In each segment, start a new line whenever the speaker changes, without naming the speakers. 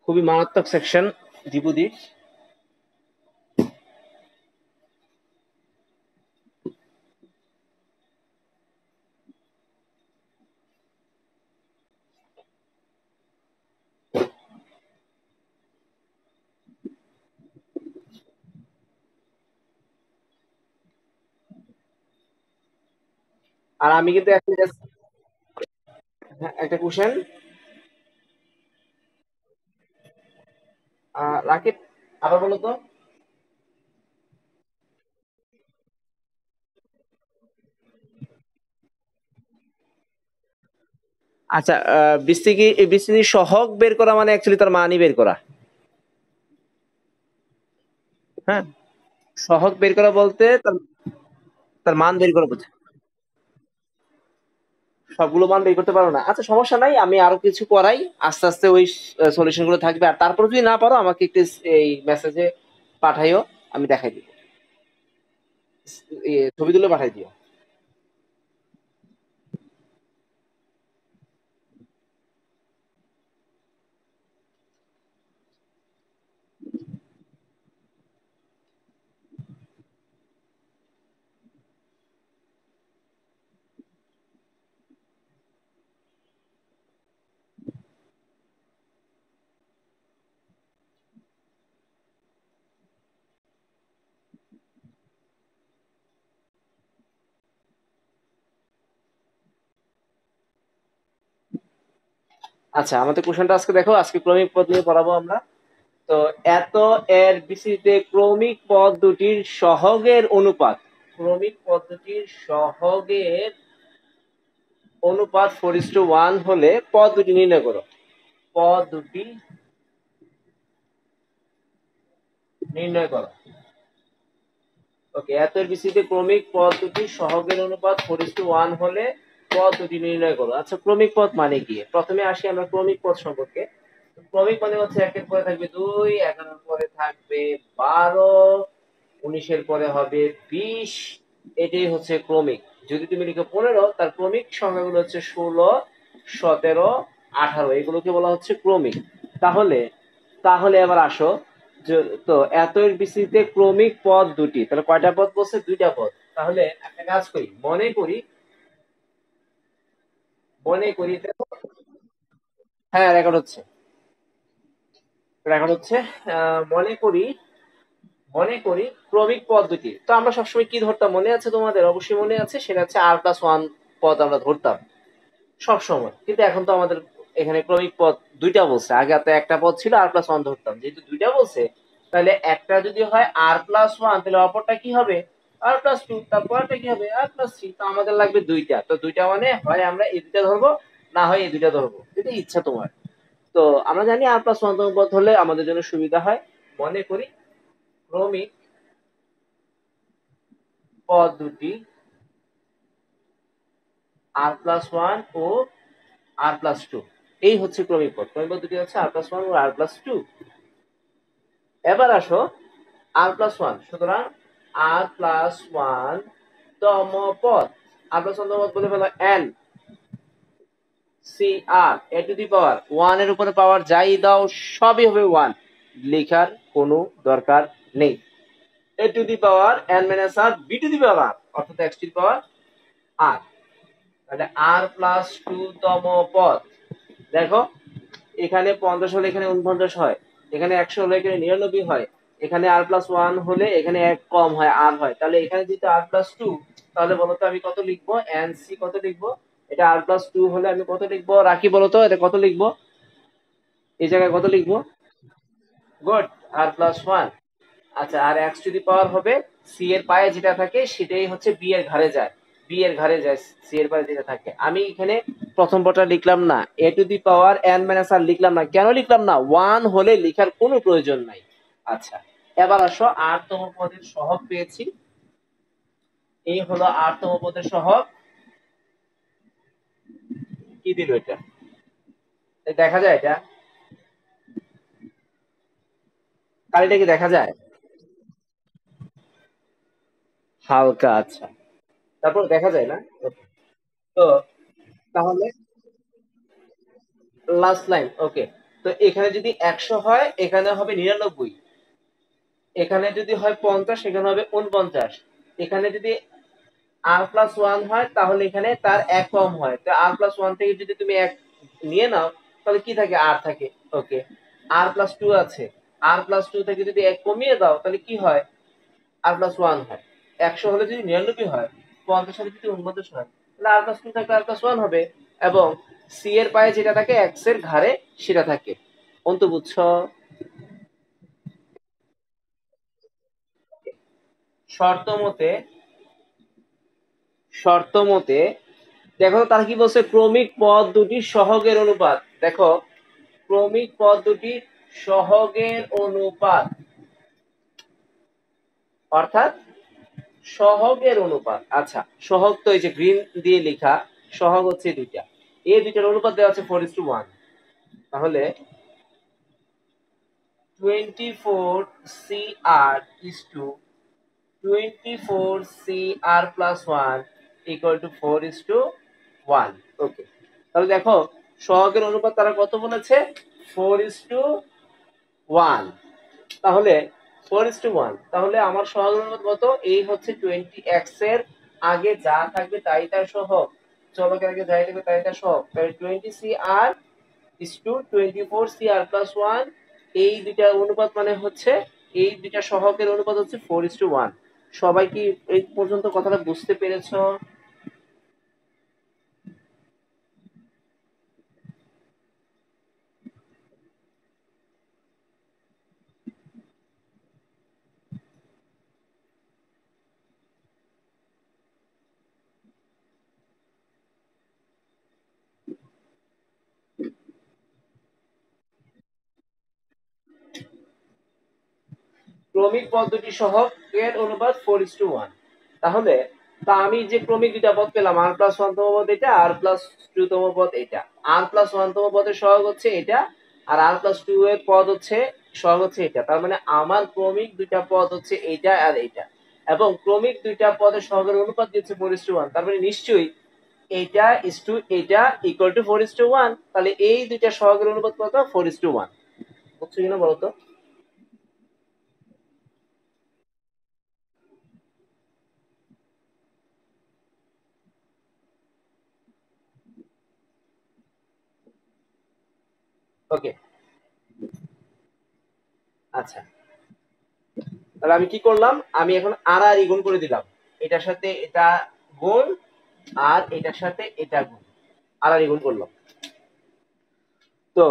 খুবই মারাত্মক সেকশন দ্বিপদী। আর আমি কিন্তু একটা কোশ্চেন রাকিব, আবার বলো তো। আচ্ছা, বিস্তৃতির সহগ বের করা মানে অ্যাকচুয়ালি তার মানই বের করা। হ্যাঁ, সহগ বের করা বলতে তার তার মান বের করা বোঝায়। সবগুলো মান বের করতে পারো না, আচ্ছা সমস্যা নাই, আমি আরো কিছু করাই, আস্তে আস্তে ওই সলিউশন গুলো থাকবে। আর তারপর যদি না পারো আমাকে একটু এই মেসেজে পাঠাইও, আমি দেখাই দিব, ছবি তুলে পাঠাই দিও। আচ্ছা, আমাদের কোশ্চেনটা আজকে দেখো, আজকে ক্রমিক পদ নিয়ে পড়াবো আমরা। তো এত এর বিসিতে ক্রমিক পদ দুটির সহগের অনুপাত, ক্রমিক পদ্ধতির সহগের অনুপাত 4:1 হলে পদ দুটি নির্ণয় করো। পদ দুটি নির্ণয় করো। ওকে, এত এর বিসিতে ক্রমিক পদ দুটির সহগের অনুপাত 4:1 হলে পদ দুটি নির্ণয় করো। আচ্ছা, ক্রমিক পদ মানে কি? প্রথমে আসি আমরা ক্রমিক পদ সম্পর্কে। ক্রমিক মানে হচ্ছে 1 এর পরে থাকবে 2, 11 এর পরে থাকবে 12, 19 এর পরে হবে 20। এটাই হচ্ছে ক্রমিক। যদি তুমি লিখো 15, তার ক্রমিক সংখ্যাগুলো হচ্ছে 16, 17, 18, এগুলোকে বলা হচ্ছে ক্রমিক। তাহলে তাহলে এবার আসো, তো এত এর বিসিতে ক্রমিক পদ দুটি, তাহলে কয়টা পদ বলছে? দুইটা পদ। তাহলে একটা কাজ করি, মনে করি দেখো। হ্যাঁ, রেকর্ড হচ্ছে, রেকর্ড হচ্ছে। মনে করি ক্রমিক পদ্ধতি, তো আমরা সবসময় কি ধরতাম মনে আছে তোমাদের? অবশ্যই মনে আছে, সেটা হচ্ছে r+1 পদ আমরা ধরতাম সব সময়। কিন্তু এখন তো আমাদের এখানে ক্রমিক পদ দুইটা বলছে, আগে তো একটা পদ ছিল r+1 ধরতাম, যেহেতু দুইটা বলছে তাহলে একটা যদি হয় r+1 তাহলে অপরটা কি হবে? r+2, তারপরটা কি হবে? r+3। তো আমাদের লাগবে দুইটা, তো দুইটা মানে হয় আমরা এই দুইটা ধরবো, না হয় এই দুইটা ধরবো, এটা ইচ্ছা তোমার। তো আমরা জানি r+1 তম পদ হলে আমাদের জন্য সুবিধা হয়। মনে করি ক্রমিক পদ দুটি r+1 ও r+2, এই হচ্ছে ক্রমিক পদ। ক্রমিক পদ দুটি হচ্ছে r+1 ও r+2। এবার আসো r+1, সুতরাং r+1 তম পদ, r+1 তম পদ বলে ফেলো n cr, A to the power 1 এর উপরে পাওয়ার যাই দাও সবই হবে 1, লেখার কোনো দরকার নেই। A to the power n - r, B to the power r, অর্থাৎ x to the power r। তাহলে r+2 তম পদ, দেখো এখানে 50 হলে এখানে 49 হয়, এখানে 100 হলে এখানে 99 হয়, এখানে r+1 হলে এখানে 1 কম হয়, r হয়। তাহলে এখানে যেহেতু r+2, তাহলে বলতো আমি কত লিখবো? nc কত লিখবো? এটা r+2 হলে আমি কত লিখবো রাখি বলতো? এটা কত লিখবো এই জায়গায়? কত লিখবো? Good, r+1। আচ্ছা, আর এক্স টু দি পাওয়ার হবে সি এর পায়ে যেটা থাকে সেটাই হচ্ছে বি এর ঘাড়ে যায়, বি এর ঘাড়ে যায় সি এর পায়ে যেটা থাকে। আমি এখানে প্রথম পদটা লিখলাম না, A to the power N minus R লিখলাম না, কেন লিখলাম না? 1 হলে লেখার কোনো প্রয়োজন নাই। আচ্ছা, এবার আসো আর তম পদের সহগ পেয়েছি, এই হলো আর তম পদের সহগ। কি দিল এটা? দেখা যায় এটা? কালিটা কি দেখা যায়? হালকা, আচ্ছা। তারপর দেখা যায় না? Okay. তো তাহলে লাস্ট লাইন, ওকে। তো এখানে যদি 100 হয় এখানে হবে 99, এখানে যদি হয় 50 এখানে হবে 49, এখানে যদি r+1 হয় তাহলে এখানে তার 1 কম হয়। তো r+1 থেকে যদি তুমি 1 নিয়ে নাও তাহলে কি থাকে, r থাকে। ওকে, r+2 আছে, r+2 থেকে যদি 1 কমিয়ে দাও তাহলে কি হয়, r+1 হয়। 100 হলে যদি 99 হয়, 50 হলে যদি 49 হয়, তাহলে r+2 থাকে r+1 হবে। এবং সি এর পায়ে যেটা থাকে x এর ঘাড়ে সেটা থাকে। অন্ত বুঝছো? শর্ত মতে, শর্ত মতে দেখো তারা কি বলছে, ক্রমিক পদ দুটির সহগের অনুপাত। দেখো ক্রমিক পদ দুটির সহগের অনুপাত, অর্থাৎ সহগের অনুপাত। আচ্ছা, সহগ তো এই যে গ্রিন দিয়ে লেখা, সহগ হচ্ছে দুইটা, এই দুইটার অনুপাত দেওয়া আছে 4:1। তাহলে 24 CR is to 24 CR+1 equal to 4:1। ওকে, তাহলে দেখো সহগের অনুপাত তারা কত বলেছে, 4:1। তাহলে 4:1, তাহলে আমার সহগের অনুপাত কত, এই হচ্ছে 20x এর আগে যা থাকবে তাই তার সহগ, চলকের আগে যাই থাকবে তাই তার সহগ। তাহলে 20 CR is to 24 CR+1, এই দুইটা অনুপাত মানে হচ্ছে, এই দুইটা সহগের অনুপাত হচ্ছে 4:1। সবাই কি এই পর্যন্ত কথাটা বুঝতে পেরেছো? ক্রমিক পদ্ধতি সহগের অনুপাত 4:1। তাহলে তা আমি যে ক্রমিক দুইটা পদ পেলাম, r+1 তম পদ এটা, r+2 তম পদ এটা, r+1 তম পদের সহগ হচ্ছে এটা, আর r+2 এর পদ হচ্ছে সহগ হচ্ছে এটা। তার মানে আমার ক্রমিক দুইটা পদ হচ্ছে এইটা আর এইটা, এবং ক্রমিক দুইটা পদের সহগের অনুপাত দিচ্ছে 4:1। তার মানে নিশ্চয়ই এইটা ইস টু এইটা ইকুয়াল টু 4:1। তাহলে এই দুইটা সহগের অনুপাত কত, 4:1। বুঝছো কিনা বলো তো? ওকে, আচ্ছা, তাহলে আমি কি করলাম, আমি এখন আর আর গুণ করে দিলাম, এটার সাথে এটা গুণ, আর এটার সাথে এটা গুণ, আর আর গুণ করলাম। তো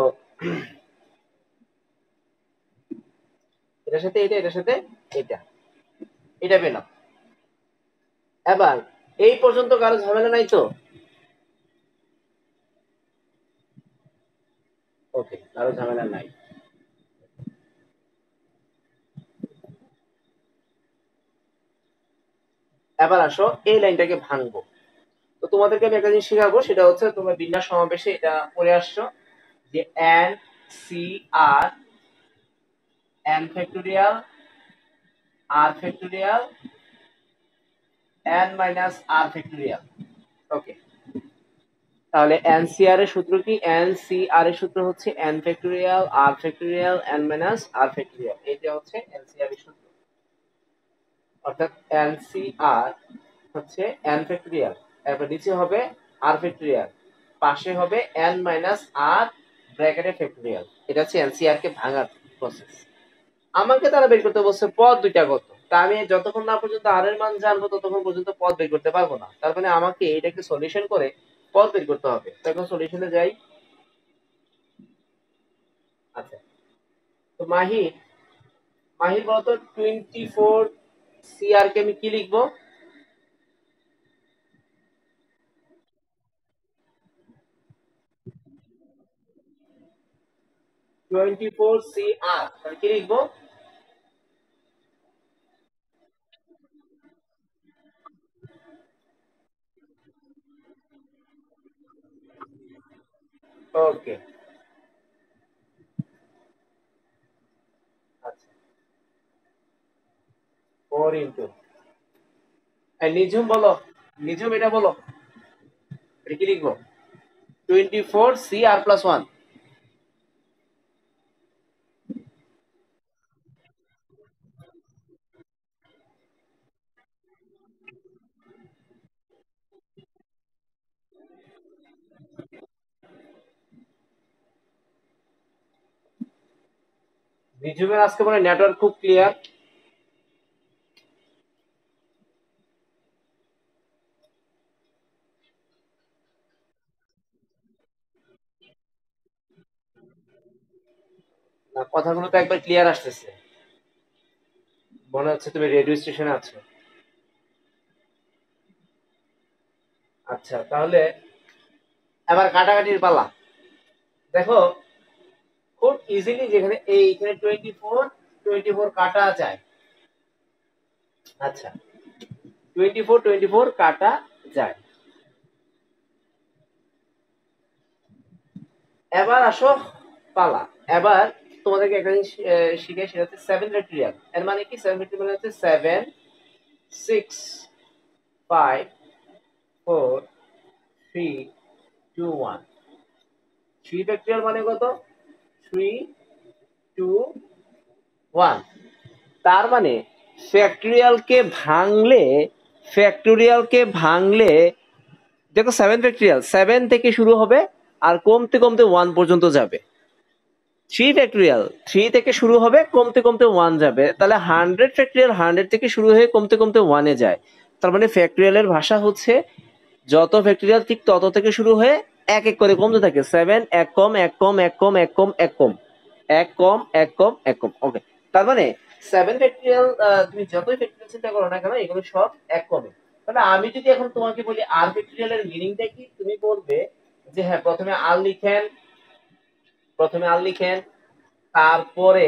এটার সাথে এটা, এটার সাথে এটা, এটা পেলাম। এবার এই পর্যন্ত কারো ঝামেলা নাই তো? ওকে, কারো ঝামেলা নাই। এবার আসো এই লাইনটাকে ভাঙবো। তো তোমাদেরকে আমি একটা জিনিস শেখাবো, সেটা হচ্ছে তোমরা বিন্যাস সমাবেশে এটা পড়ে আসছো, যে এন সি আর, N factorial, r factorial, N minus r factorial. ওকে, তাহলে এনসিআর এর সূত্র কি, এনসিআর এর সূত্র হচ্ছে N factorial r factorial N minus r factorial, এটা হচ্ছে এনসিআর এর সূত্র। অর্থাৎ এনসিআর হচ্ছে এন ফ্যাক্টোরিয়াল, এরপর নিচে হবে আর ফ্যাক্টোরিয়াল, পাশে হবে এন মাইনাস আর ব্র্যাকেটে ফ্যাক্টোরিয়াল। এটা হচ্ছে এনসিআর কে ভাঙার প্রসেস। আমাকে তারা বের করতে বলছে পদ দুইটা কত, তা আমি যতক্ষণ না পর্যন্ত আর এর মান জানবো ততক্ষণ পর্যন্ত পদ বের করতে পারবো না। তার মানে আমাকে এটাকে সলিউশন করে পদ বের করতে হবে। তো এখন সলিউশনে যাই। আচ্ছা, তো মাহির, মাহির বলতো 24 CR কে আমি কি লিখবো? 24 CR তাহলে কি লিখবো? ওকে, আচ্ছা, 4 নিঝুম বলো, নিঝুম এটা বলো, এটা কি লিখবো? 24 CR+1। রিজুমের আজকে মনে হয় নেটওয়ার্ক খুব ক্লিয়ার। না, কথাগুলো তো একবার ক্লিয়ার আসতেছে, মনে হচ্ছে তুমি রেডিও স্টেশনে আছো। আচ্ছা, তাহলে এবার কাটাকাটির পালা। দেখো, খুব ইজিলি যেখানে এইখানে 24 কাটা যায়। আচ্ছা, 24 কাটা যায়। এবার আসো পালা। এবার তোমাদেরকে একটা জিনিস শিখে, সেটা হচ্ছে 7 ফ্যাক্টরিয়াল। এর মানে কি? 7 ফ্যাক্টরিয়াল মানে হচ্ছে 7, 6, 5, 4, 3, 2, 1। 3 ফ্যাক্টরিয়াল মানে কত? 3, 2, 1। তার মানে ফ্যাক্টরিয়ালকে ভাঙলে, ফ্যাক্টোরিয়ালকে ভাঙলে দেখো 7 ফ্যাক্টরিয়াল 7 থেকে শুরু হবে আর কমতে কমতে 1 পর্যন্ত যাবে। 3 ফ্যাক্টরিয়াল 3 থেকে শুরু হবে, কমতে কমতে 1 যাবে। তাহলে 100 ফ্যাক্টরিয়াল 100 থেকে শুরু হয়ে কমতে কমতে 1 এ যায়। তার মানে ফ্যাক্টরিয়ালের ভাষা হচ্ছে যত ফ্যাক্টরিয়াল ঠিক তত থেকে শুরু হয়ে এক এক করে কমতে থাকে। 7 এক কম এক কম এক কম এক কম এক কম এক কম এক কম এক কম। ওকে, তার মানে 7 ফ্যাক্টরিয়াল তুমি যতই ফ্যাক্টরিয়াল চিন্তা করো না কেন, এগুলো সব এক কমে। তাহলে আমি যদি এখন তোমাকে বলি আর ফ্যাক্টরিয়ালের মিনিংটা কি, তুমি বলবে যে হ্যাঁ, প্রথমে আর লিখেন, তারপরে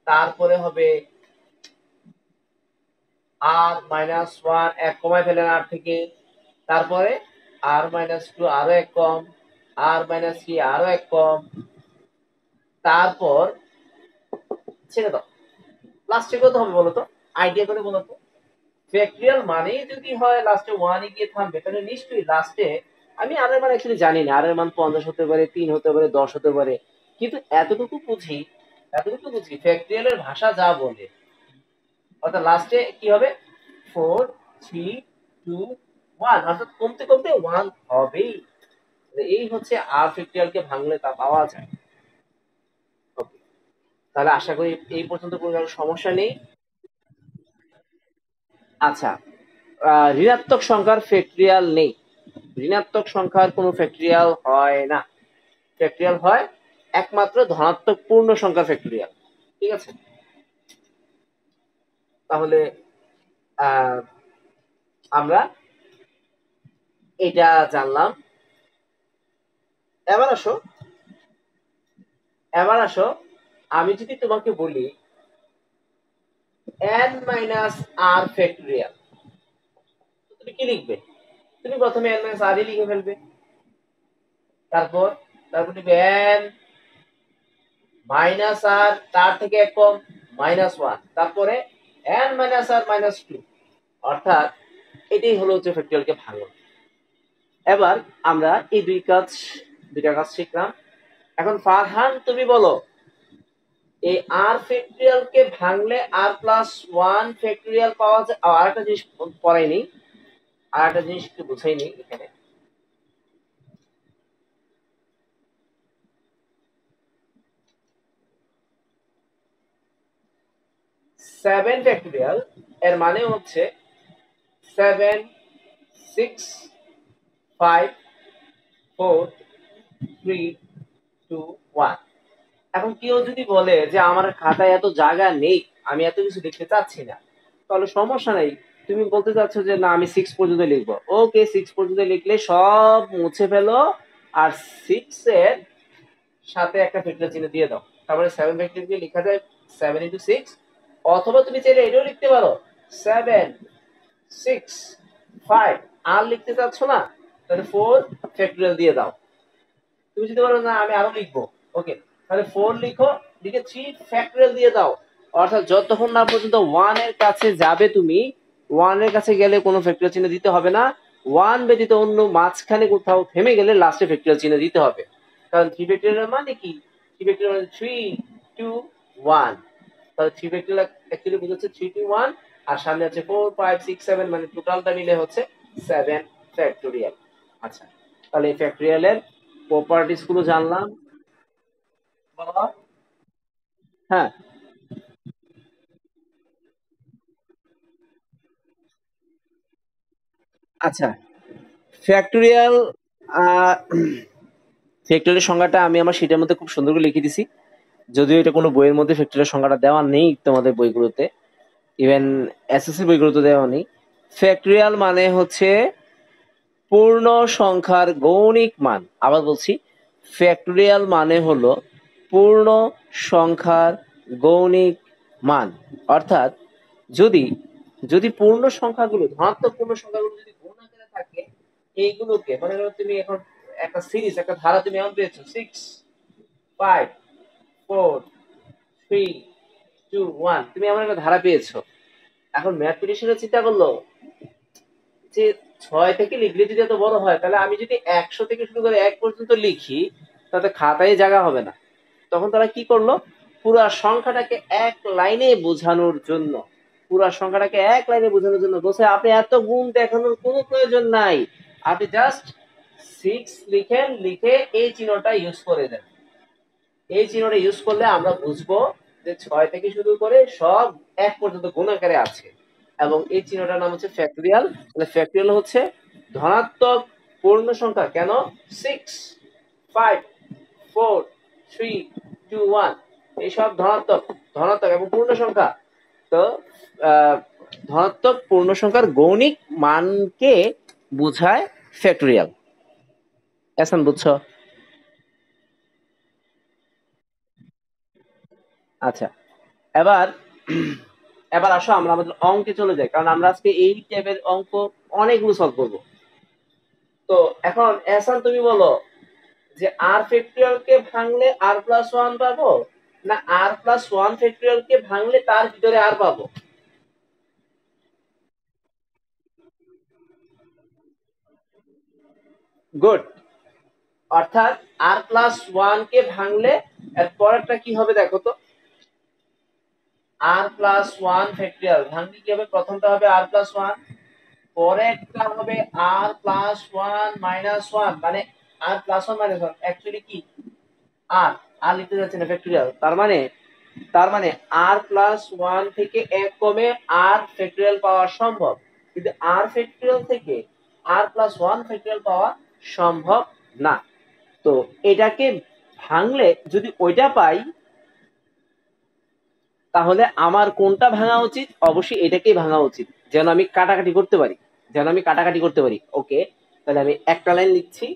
তারপরে হবে r-1, এক কমায় ফেলেন আর থেকে, তারপরে r-2 আরো এক কম, r-3 আরো এক কম, তারপর ছেড়ে দাও। লাস্টে কত হবে বলো তো? আইডিয়া করে বলো তো। ফ্যাক্টরিয়াল মানেই যদি হয় লাস্টে 1 এ গিয়ে থামবে, তাহলে নিশ্চয়ই লাস্টে, আমি আর এর মান অ্যাকচুয়ালি জানি না, আর এর মান 50 হতে পারে, 3 হতে পারে, 10 হতে পারে, কিন্তু এতটুকু বুঝি ফ্যাক্টরিয়ালের ভাষা যা বলে, অর্থাৎ লাস্টে কি হবে? 4, 3, 2, 1, অর্থাৎ কমতে কমতে 1 হবেই। এই হচ্ছে আর ফ্যাক্টরিয়ালকে ভাঙলে তা পাওয়া যায়। ওকে, তাহলে আশা করি এই পর্যন্ত কোনো সমস্যা নেই। আচ্ছা, ঋণাত্মক সংখ্যার ফ্যাক্টরিয়াল নেই। ঋণাত্মক সংখ্যার কোনো ফ্যাক্টরিয়াল হয় না। ফ্যাক্টরিয়াল হয় একমাত্র ধনাত্মক পূর্ণ সংখ্যার ফ্যাক্টরিয়াল। ঠিক আছে, তাহলে আহ, আমরা এটা জানলাম। এবার আসো, আমি যদি তোমাকে বলি n-r ফ্যাক্টরিয়াল, তুমি কি লিখবে? তুমি প্রথমে n-r লিখে ফেলবে। তারপর তারপর লিখবে n মাইনাস আর, তার থেকে এক কম -1, তারপরে n-r-2। অর্থাৎ এটাই হলো হচ্ছে ফ্যাক্টরিয়ালকে ভাঙা। এবার আমরা এই দুইটা কাজ শিখলাম। এখন ফারহান, তুমি বলো এই আর ফ্যাক্টরিয়ালকে ভাঙলে r+1 ফ্যাক্টরিয়াল পাওয়া যায়। আর একটা জিনিস পড়াইনি, আর একটা জিনিস একটু বুঝাইনি এখানে। 7 ফ্যাক্টরিয়াল এর মানে হচ্ছে 7, 6, 5, 4, 3, 2, 1। এখন কেউ যদি বলে যে আমার খাতায় এত জায়গা নেই, আমি এত কিছু লিখতে চাচ্ছি না, তাহলে সমস্যা নাই। তুমি বলতে চাচ্ছ যে না, আমি 6 পর্যন্ত লিখবো। ওকে, 6 পর্যন্ত লিখলে সব মুছে ফেলো, আর 6 এর সাথে একটা ফ্যাক্টর চিহ্ন দিয়ে দাও। তারপরে 7 ফ্যাক্টর লেখা যায় 7 × 6। অথবা তুমি চাইলে এটাও লিখতে পারো 7, 6, 5। আর লিখতে চাচ্ছ না, তাহলে 4 ফ্যাক্টরিয়াল দিয়ে দাও। তুমি যদি বলো না আমি আরো লিখবো, ওকে, তাহলে 4 লিখো, লিখে 3 ফ্যাক্টরিয়াল দিয়ে দাও। অর্থাৎ যতক্ষণ না পর্যন্ত 1 এর কাছে যাবে, তুমি 1 এর কাছে গেলে কোনো ফ্যাক্টরিয়াল চিহ্ন দিতে হবে না। 1 ব্যতীত অন্য মাঝখানে কোথাও থেমে গেলে লাস্টে ফ্যাক্টরিয়াল চিহ্ন দিতে হবে। কারণ 3 ফ্যাক্টরিয়াল মানে কি? 3 ফ্যাক্টরিয়াল মানে 3, 2, 1। তাহলে 3 ফ্যাক্টরিয়াল অ্যাকচুয়ালি বোঝাচ্ছে 3, 2, 1, আর সামনে আছে 4, 5, 6, 7, মানে টোটালটা মিলে হচ্ছে 7 ফ্যাক্টরিয়াল। আচ্ছা, তাহলে এই ফ্যাক্টরিয়ালের প্রপার্টিজ গুলো জানলাম। বলো। হ্যাঁ, আচ্ছা। ফ্যাক্টোরিয়াল ফ্যাক্টোরিয়াল সংজ্ঞাটা আমি আমার শীটের মধ্যে খুব সুন্দর করে লিখে দিছি। যদিও এটা কোনো বইয়ের মধ্যে ফ্যাক্টোরিয়াল সংজ্ঞাটা দেওয়া নেই তোমাদের বইগুলোতে, ইভেন এসএসসি বইগুলোতে দেওয়া নেই। ফ্যাক্টোরিয়াল মানে হচ্ছে পূর্ণ সংখ্যার গৌণিক মান। আবার বলছি, ফ্যাক্টোরিয়াল মানে হলো পূর্ণ সংখ্যার গৌণিক মান। অর্থাৎ যদি যদি পূর্ণ সংখ্যাগুলো, ধনাত্মক পূর্ণ সংখ্যাগুলো যদি গুণ আকারে থাকে, এইগুলোকে মনে করো তুমি এখন একটা সিরিজ, একটা ধারা তুমি এমন পেয়েছো 6 5 4 3 2 1, তুমি এমন একটা ধারা পেয়েছো। এখন ম্যাথমেটিশিয়ানের চিন্তা করলো যে 6 থেকে লিখলে যদি এত বড় হয়, তাহলে আমি যদি 100 থেকে শুরু করে 1 পর্যন্ত লিখি, তাতে খাতায় জায়গা হবে না। তখন তারা কি করলো, পুরা সংখ্যাটাকে এক লাইনে বোঝানোর জন্য বলছে আপনি এত গুণ দেখানোর কোনো প্রয়োজন নাই, আপনি জাস্ট 6 লিখেন, লিখে এই চিহ্নটা ইউজ করে দেন। এই চিহ্নটা ইউজ করলে আমরা বুঝবো যে 6 থেকে শুরু করে সব 1 পর্যন্ত গুণ আকারে আছে। এবং এই চিহ্নটার নাম হচ্ছে ফ্যাক্টরিয়াল। তাহলে ফ্যাক্টরিয়াল হচ্ছে ধনাত্মক পূর্ণ সংখ্যা। কেন? 6 5 4 3 2 1, এইসব ধনাত্মক, ধনাত্মক এবং পূর্ণ সংখ্যা। তো আহ, ধনাত্মক পূর্ণ সংখ্যার গৌণিক মানকে বোঝায় ফ্যাক্টরিয়াল। এসান বুঝছো? আচ্ছা, এবার এবার আসো আমরা আমাদের অঙ্কে চলে যাই, কারণ আমরা আজকে এই টাইপের অঙ্ক অনেকগুলো সলভ করবো। তো এখন এহসান তুমি বলো যে আর ফ্যাক্টরিয়াল কে ভাঙলে আর প্লাস ওয়ান পাবো, না আর প্লাস ওয়ান ফ্যাক্টরিয়াল কে ভাঙলে তার ভিতরে আর পাবো? গুড। অর্থাৎ আর প্লাস ওয়ান কে ভাঙলে এর পরেরটা কি হবে দেখো তো। আর প্লাস ওয়ান ফ্যাক্টরিয়াল ভাঙলে কি হবে? প্রথমটা হবে আর প্লাস ওয়ান, পরেরটা হবে R plus one minus one, মানে R plus one minus one actually কি আর, আর লিখতে যাচ্ছে না ফ্যাক্টরিয়াল। তার মানে আর প্লাস ওয়ান থেকে এক কমে আর ফ্যাক্টরিয়াল পাওয়া সম্ভব, কিন্তু আর ফ্যাক্টরিয়াল থেকে আর প্লাস ওয়ান ফ্যাক্টরিয়াল পাওয়া সম্ভব না। তো এটাকে ভাঙলে যদি ওইটা পাই, তাহলে আমার কোনটা ভাঙা উচিত? অবশ্যই এটাকেই ভাঙা উচিত, যেন আমি কাটাকাটি করতে পারি, ওকে। তাহলে আমি একটা লাইন লিখছি,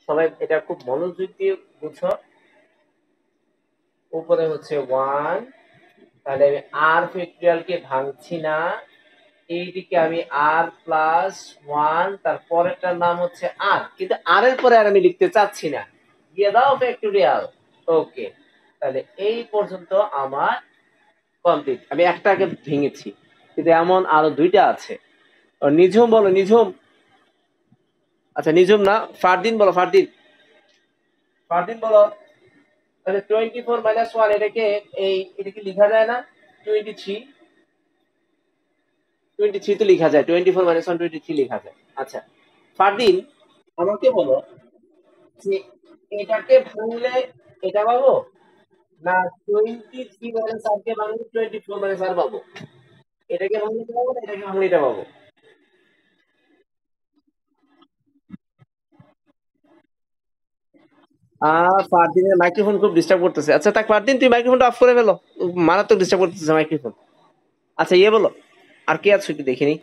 সবাই এটা খুব মনোযোগ দিয়ে বুঝো। উপরে হচ্ছে ওয়ান, তাহলে আমি আর ফ্যাক্টরিয়াল কে ভাঙছি না, এইদিকে আমি আর প্লাস ওয়ান, তারপরেরটার নাম হচ্ছে আর, কিন্তু আর এর পরে আর আমি লিখতে চাচ্ছি না, দিয়ে দাও ফ্যাক্টরিয়াল। ওকে, তাহলে এই পর্যন্ত আমার কমপ্লিট। আমি একটা আগে ভেঙেছি, কিন্তু এমন আরো দুইটা আছে। নিঝুম বলো, নিঝুম। আচ্ছা নিঝুম না, ফারদিন বলো, ফারদিন। ফারদিন বলো। তাহলে 24 - 1 এটাকে, এটাকে লেখা যায় না? 23, 23 তো লেখা যায়, 24 - 1 23 লেখা যায়। আচ্ছা ফারদিন, আমাকে বলো যে এটাকে ভাঙলে এটা পাবো, না 23 - 4 কে ভাঙলে 24 - 4 পাবো? এটাকে ভাঙলে এটা পাবো, না এটাকে ভাঙলে এটা পাবো? ফারদিনের মাইক্রোফোন খুব ডিস্টার্ব করতেছে। আচ্ছা তাক, ফারদিন তুই মাইক্রোফোনটা অফ করে ফেলো, মারাত্মক ডিস্টার্ব করতেছে মাইক্রোফোন। আচ্ছা ইয়ে বলো, আর কে আছো একটু দেখিনি।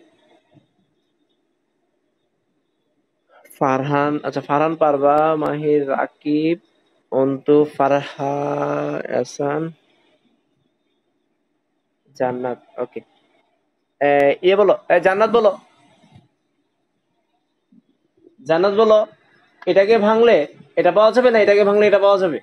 ফারহান, আচ্ছা ফারহান, পারবা, মাহির, রাকিব, অন্তু, ফারহা, এহসান, জান্নাত। ওকে, ইয়ে বলো, জান্নাত বলো, জান্নাত বলো। এটাকে ভাঙলে এটা পাওয়া যাবে, না এটাকে ভাঙলে এটা পাওয়া যাবে?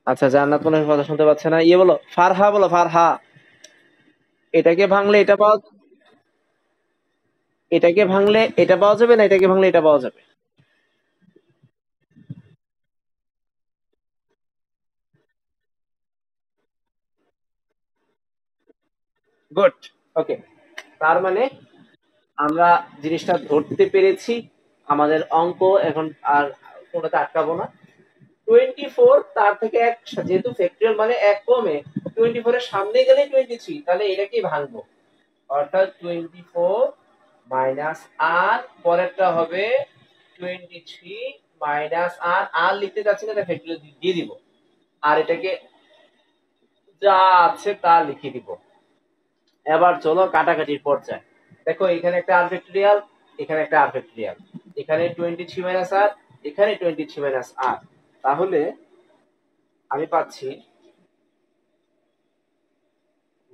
আচ্ছা জান্নাত মনে হয় কথা শুনতে পাচ্ছে না। ইয়ে বলো, ফারহা বলো, ফারহা। এটাকে ভাঙলে এটা পাওয়া, এটাকে ভাঙলে এটা পাওয়া যাবে, না এটাকে ভাঙলে এটা পাওয়া যাবে? গুড। ওকে, তার মানে আমরা জিনিসটা ধরতে পেরেছি, আমাদের অঙ্ক এখন আর কোনোটা আটকাবো না। 24 তার থেকে এক, যেহেতু ফ্যাক্টরিয়াল মানে এক কমে 24 এর সামনে গেলে 23, তাহলে এটাকেই ভাঙবো, অর্থাৎ 24 মাইনাস আর পরেরটা হবে 23 মাইনাস আর, আর লিখতে যাচ্ছি না, এটা ফ্যাক্টরিয়াল দিয়ে দিব, আর এটাকে যা আছে তা লিখে দিব। এবার চলো কাটাকাটির পর্যায়ে। দেখো এখানে একটা আর ফ্যাক্টরিয়াল, এখানে একটা আর ফ্যাক্টরিয়াল, এখানে 23 মাইনাস আর, এখানে 23 মাইনাস আর, তাহলে আমি পাচ্ছি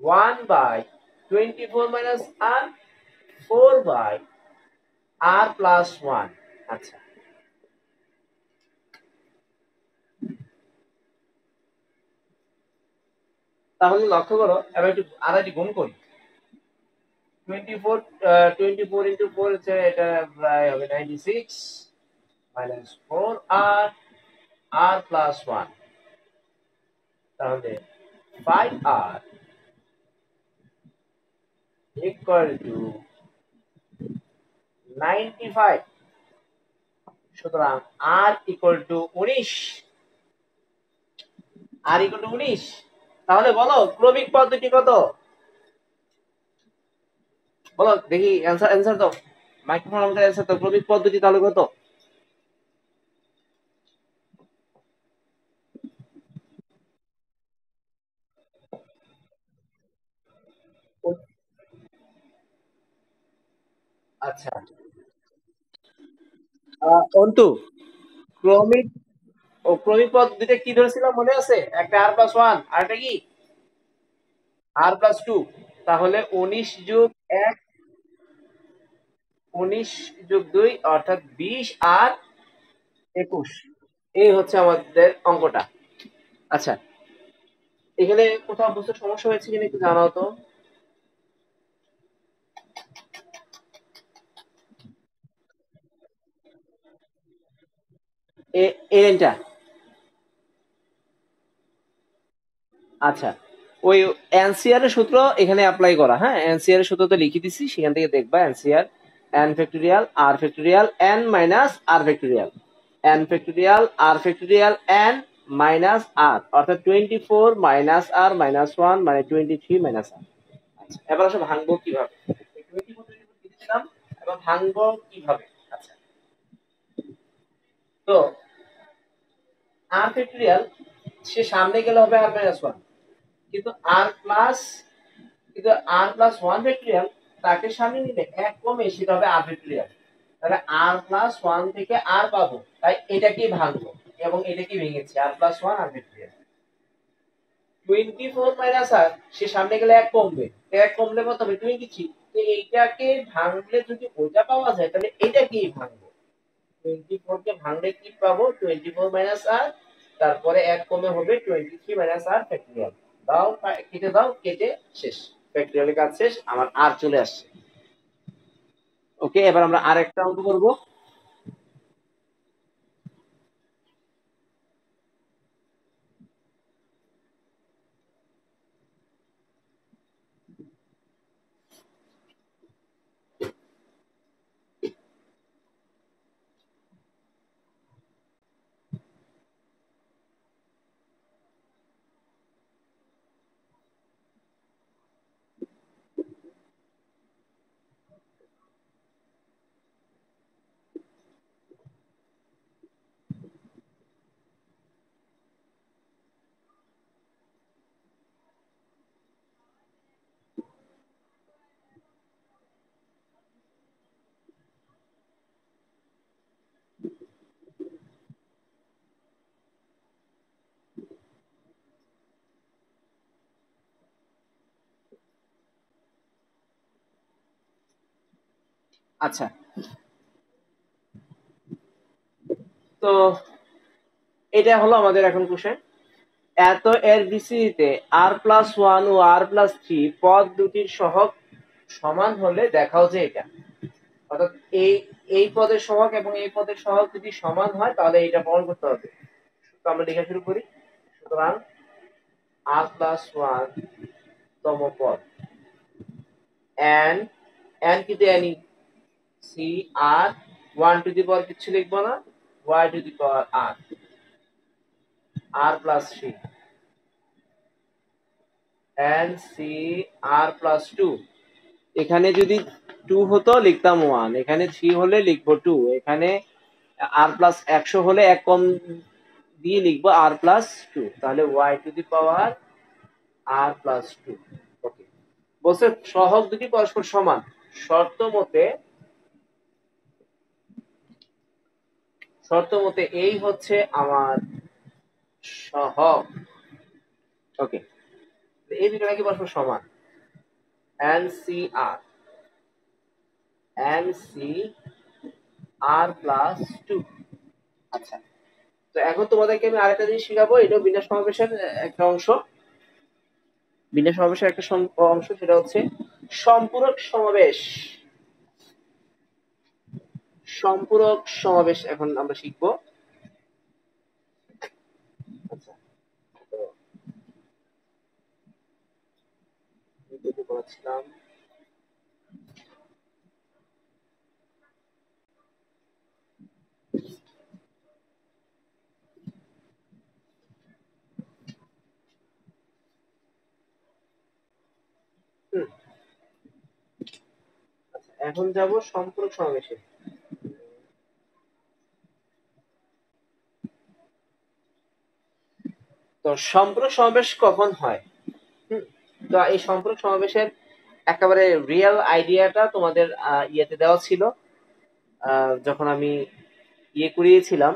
1 by 24 minus R, 4 by R plus 1। আচ্ছা, তাহলে লক্ষ্য করো, এবার একটু আর একটু গুণ করি। 24 24 ইন্টু 4 হচ্ছে, এটা প্রায় হবে 96 মাইনাস 4 আর, আর প্লাস 1, তাহলে 5 আর ইকুয়াল টু 95। সুতরাং R equal to 19, R equal to 19। তাহলে বলো ক্রমিক পদ্ধতি কত? বলো দেখি, অ্যান্সার অ্যান্সার দাও, মাইক্রোফোন অন করে অ্যান্সার দাও, ক্রমিক পদ্ধতি তাহলে কত? আচ্ছা, অন্তু, ক্রমিক ক্রমিক পদ্ধতিতে কি ধরেছিলাম মনে আছে? একটা আর প্লাস ওয়ান, আর একটা কি আর প্লাস টু। তাহলে 19 যোগ 1, 19 যোগ 2 অর্থাৎ 20 আর 21, এই হচ্ছে আমাদের অঙ্কটা। আচ্ছা, এখানে কোথাও বুঝতে সমস্যা হয়েছে কিনা একটু জানাও তো। এই লাইনটা, আচ্ছা, ওই এনসিআর এর সূত্র এখানে অ্যাপ্লাই করা, হ্যাঁ এনসিআর এর সূত্র তো লিখে দিছি, সেখান থেকে দেখবা NCR N factorial r factorial N minus r factorial, N factorial r factorial N minus আর, অর্থাৎ 24 মাইনাস আর মাইনাস 1 মানে 23 মাইনাস আর। আচ্ছা, এবার আসলে ভাঙবো কিভাবে, 24 দিয়েছিলাম, এবার ভাঙবো কিভাবে? আচ্ছা, তো আর ফ্যাক্টোরিয়াল সে সামনে গেলে হবে আর মাইনাস 1, কিন্তু আর প্লাস, কিন্তু আর প্লাস 1 ফ্যাক্টরিয়াল তাকে সামনে নিলে এক কমে সেটা হবে আর ফ্যাক্টরিয়াল, তাহলে আর প্লাস 1 থেকে আর পাবো, তাই এটাকেই ভাঙবো এবং এটাকে ভেঙেছি আর প্লাস 1 আর ফ্যাক্টরিয়াল। 24 মাইনাস আর, সে সামনে গেলে এক কমবে, এক কমলে কত হবে 23, তো এইটাকে ভাঙলে যদি ওইটা পাওয়া যায় তাহলে এটাকেই ভাঙবো। 24 কে ভাঙলে কি পাবো? 24 মাইনাস আর, তারপরে এক কমে হবে 23 মাইনাস আর ফ্যাক্টরিয়াল। দাও, কেটে দাও, কেটে শেষ, ফ্যাক্টরিয়ালের কাজ শেষ, আমার আর চলে আসছে। ওকে, এবার আমরা আরেকটা অঙ্ক করব। আচ্ছা, তো এটা হলো আমাদের এখন কোশ্চেন। এত এর বিসিতে আর প্লাস 1 ও আর প্লাস 3 পদ দুটির সহগ সমান হলে দেখাও যে এটা, অর্থাৎ এই এই পদের সহগ এবং এই পদের সহগ যদি সমান হয় তাহলে এটা প্রমাণ করতে হবে। তো আমরা লেখা শুরু করি। সুতরাং আর প্লাস 1 তম পদ, এন, এন কিন্তু এনই, C R 1 to the power কিছু লিখবো না, y two the power r, r plus 3 and c r plus 2। এখানে যদি 2 হতো লিখতাম 1, এখানে 3 হলে লিখবো 2, এখানে r প্লাস 100 হলে এক কম দিয়ে লিখবো r প্লাস 2, তাহলে y two the power r plus 2। ওকে, বলছে সহগ দুটি পরস্পর সমান শর্ত মতে এই হচ্ছে আমার সহগ। ওকে, এই দুটো নাকি পরস্পর সমান, NCR প্লাস 2। আচ্ছা, তো এখন তোমাদেরকে আমি আরেকটা জিনিস শেখাবো, এটাও বিন্যাস সমাবেশের একটা অংশ। বিন্যাস সমাবেশের একটা অংশ, সেটা হচ্ছে সম্পূরক সমাবেশ। সম্পূরক সমাবেশ এখন আমরা শিখবো। আচ্ছা, তো করেছিলাম এখন যাব সম্পূরক সমাবেশে। তো সম্পূরক সমাবেশ কখন হয়? তো এই সম্পূরক সমাবেশের একেবারে রিয়েল আইডিয়াটা তোমাদের ইয়েতে দেওয়া ছিল যখন আমি করিয়েছিলাম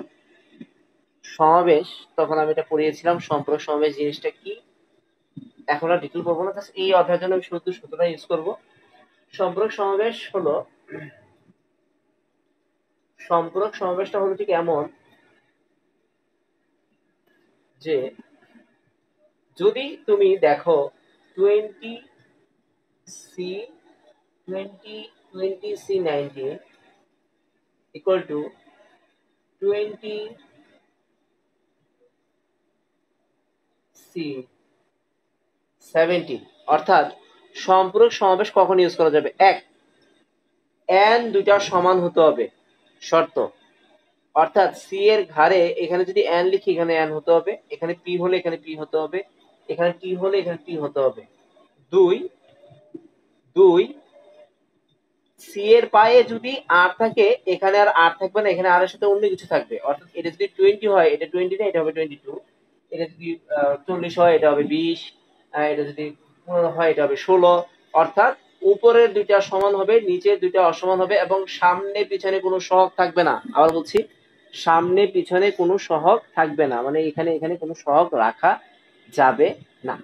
সমাবেশ, তখন আমি এটা পড়িয়েছিলাম সম্পূরক সমাবেশ জিনিসটা কি। এখন আর ডিটেল করবো না, এই অধ্যায়ের জন্য আমি শুধু সূত্রটা ইউজ করবো। সম্পূরক সমাবেশটা হলো ঠিক এমন যে যদি তুমি দেখো 20C19 equal to 20C17, অর্থাৎ সম্পূরক সমাবেশ কখন ইউজ করা যাবে? এক, n দুইটা সমান হতে হবে, শর্ত। অর্থাৎ সি এর ঘাড়ে এখানে যদি n লিখি, এখানে n হতে হবে, এখানে p হলে এখানে p হতে হবে, এখানে t হলে এখানে t হতে হবে। দুই, সি এর পায়ে যদি আর থাকে, এখানে আর আর থাকবে না, এখানে আর এর সাথে অন্য কিছু থাকবে। অর্থাৎ এটা যদি 20 হয়, এটা 20 না, এটা হবে 22। এটা যদি 40 হয়, এটা হবে 20। এটা যদি 15 হয়, এটা হবে 16। অর্থাৎ উপরের দুইটা সমান হবে, নিচের দুইটা অসমান হবে, এবং সামনে পিছনে কোনো সহগ থাকবে না। আবার বলছি, সামনে পিছনে কোনো সহগ থাকবে না, মানে এখানে কোনো সহগ রাখা যাবে না।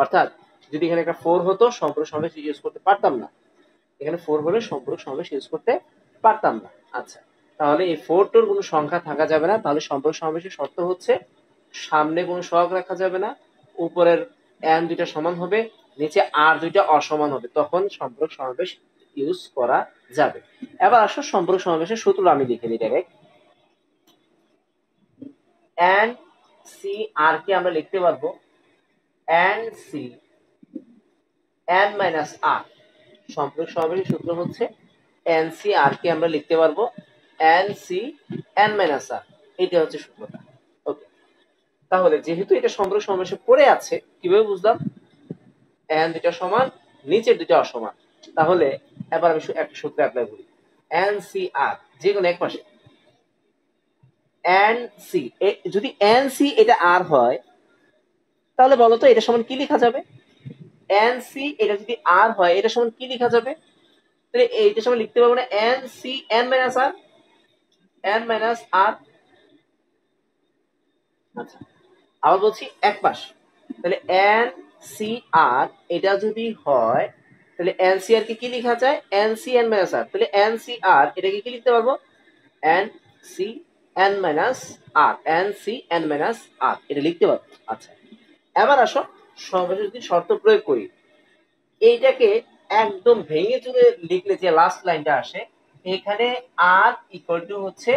অর্থাৎ যদি এখানে একটা 4 হতো, সম্পূরক সমাবেশ ইউজ করতে পারতাম না। এখানে 4 হলে সম্পূরক সমাবেশ ইউজ করতে পারতাম না। আচ্ছা, তাহলে এই 4 টোর কোনো সংখ্যা থাকা যাবে না। তাহলে সম্পূরক সমাবেশের শর্ত হচ্ছে সামনে কোনো সহগ রাখা যাবে না, উপরের n দুইটা সমান হবে, নিচে r দুইটা অসমান হবে, তখন সম্পূরক সমাবেশ ইউজ করা যাবে। এবার আসো সম্পূরক সমাবেশের সূত্র আমি লিখে দিই ডাইরেক্ট। n c r কে আমরা লিখতে পারবো n c n minus r। সম্পূরক সমাবেশের সূত্র হচ্ছে NCR কে আমরা লিখতে পারবো NCN মাইনাস R। এটা হচ্ছে সূত্রটা। ওকে, তাহলে যেহেতু এটা সম্পূরক সমাবেশে পড়ে আছে, কিভাবে বুঝলাম? n দুইটা সমান, নিচের দুইটা অসমান। তাহলে এবার আমি একটা সূত্র অ্যাপ্লাই করি। NCR যে কোনো এক পাশে NC, যদি NC এটা R হয়, তাহলে বলো তো এটা সমান কি লেখা যাবে? NC এটা যদি R হয়, এটা সমান কি লেখা যাবে? তাহলে এইটার সময় লিখতে পারবো না NCN minus R, n minus r। আচ্ছা, আবার বলছি এক পাশ, তাহলে এন সি আর এটা যদি হয়, তাহলে এন সি আর কে কি লেখা যায়? এন সি এন মাইনাস আর। তাহলে এন সি আর এটাকে কি লিখতে পারবো? এন সি এন মাইনাস আর, এন সি এন মাইনাস আর, এটা লিখতে পারবো। আচ্ছা, এবার আসো সর্বশেষ যদি শর্ত প্রয়োগ করি, এইটাকে একদম ভেঙে চুরে লিখলে যে লাস্ট লাইনটা আসে, এখানে আর ইকুয়াল টু হচ্ছে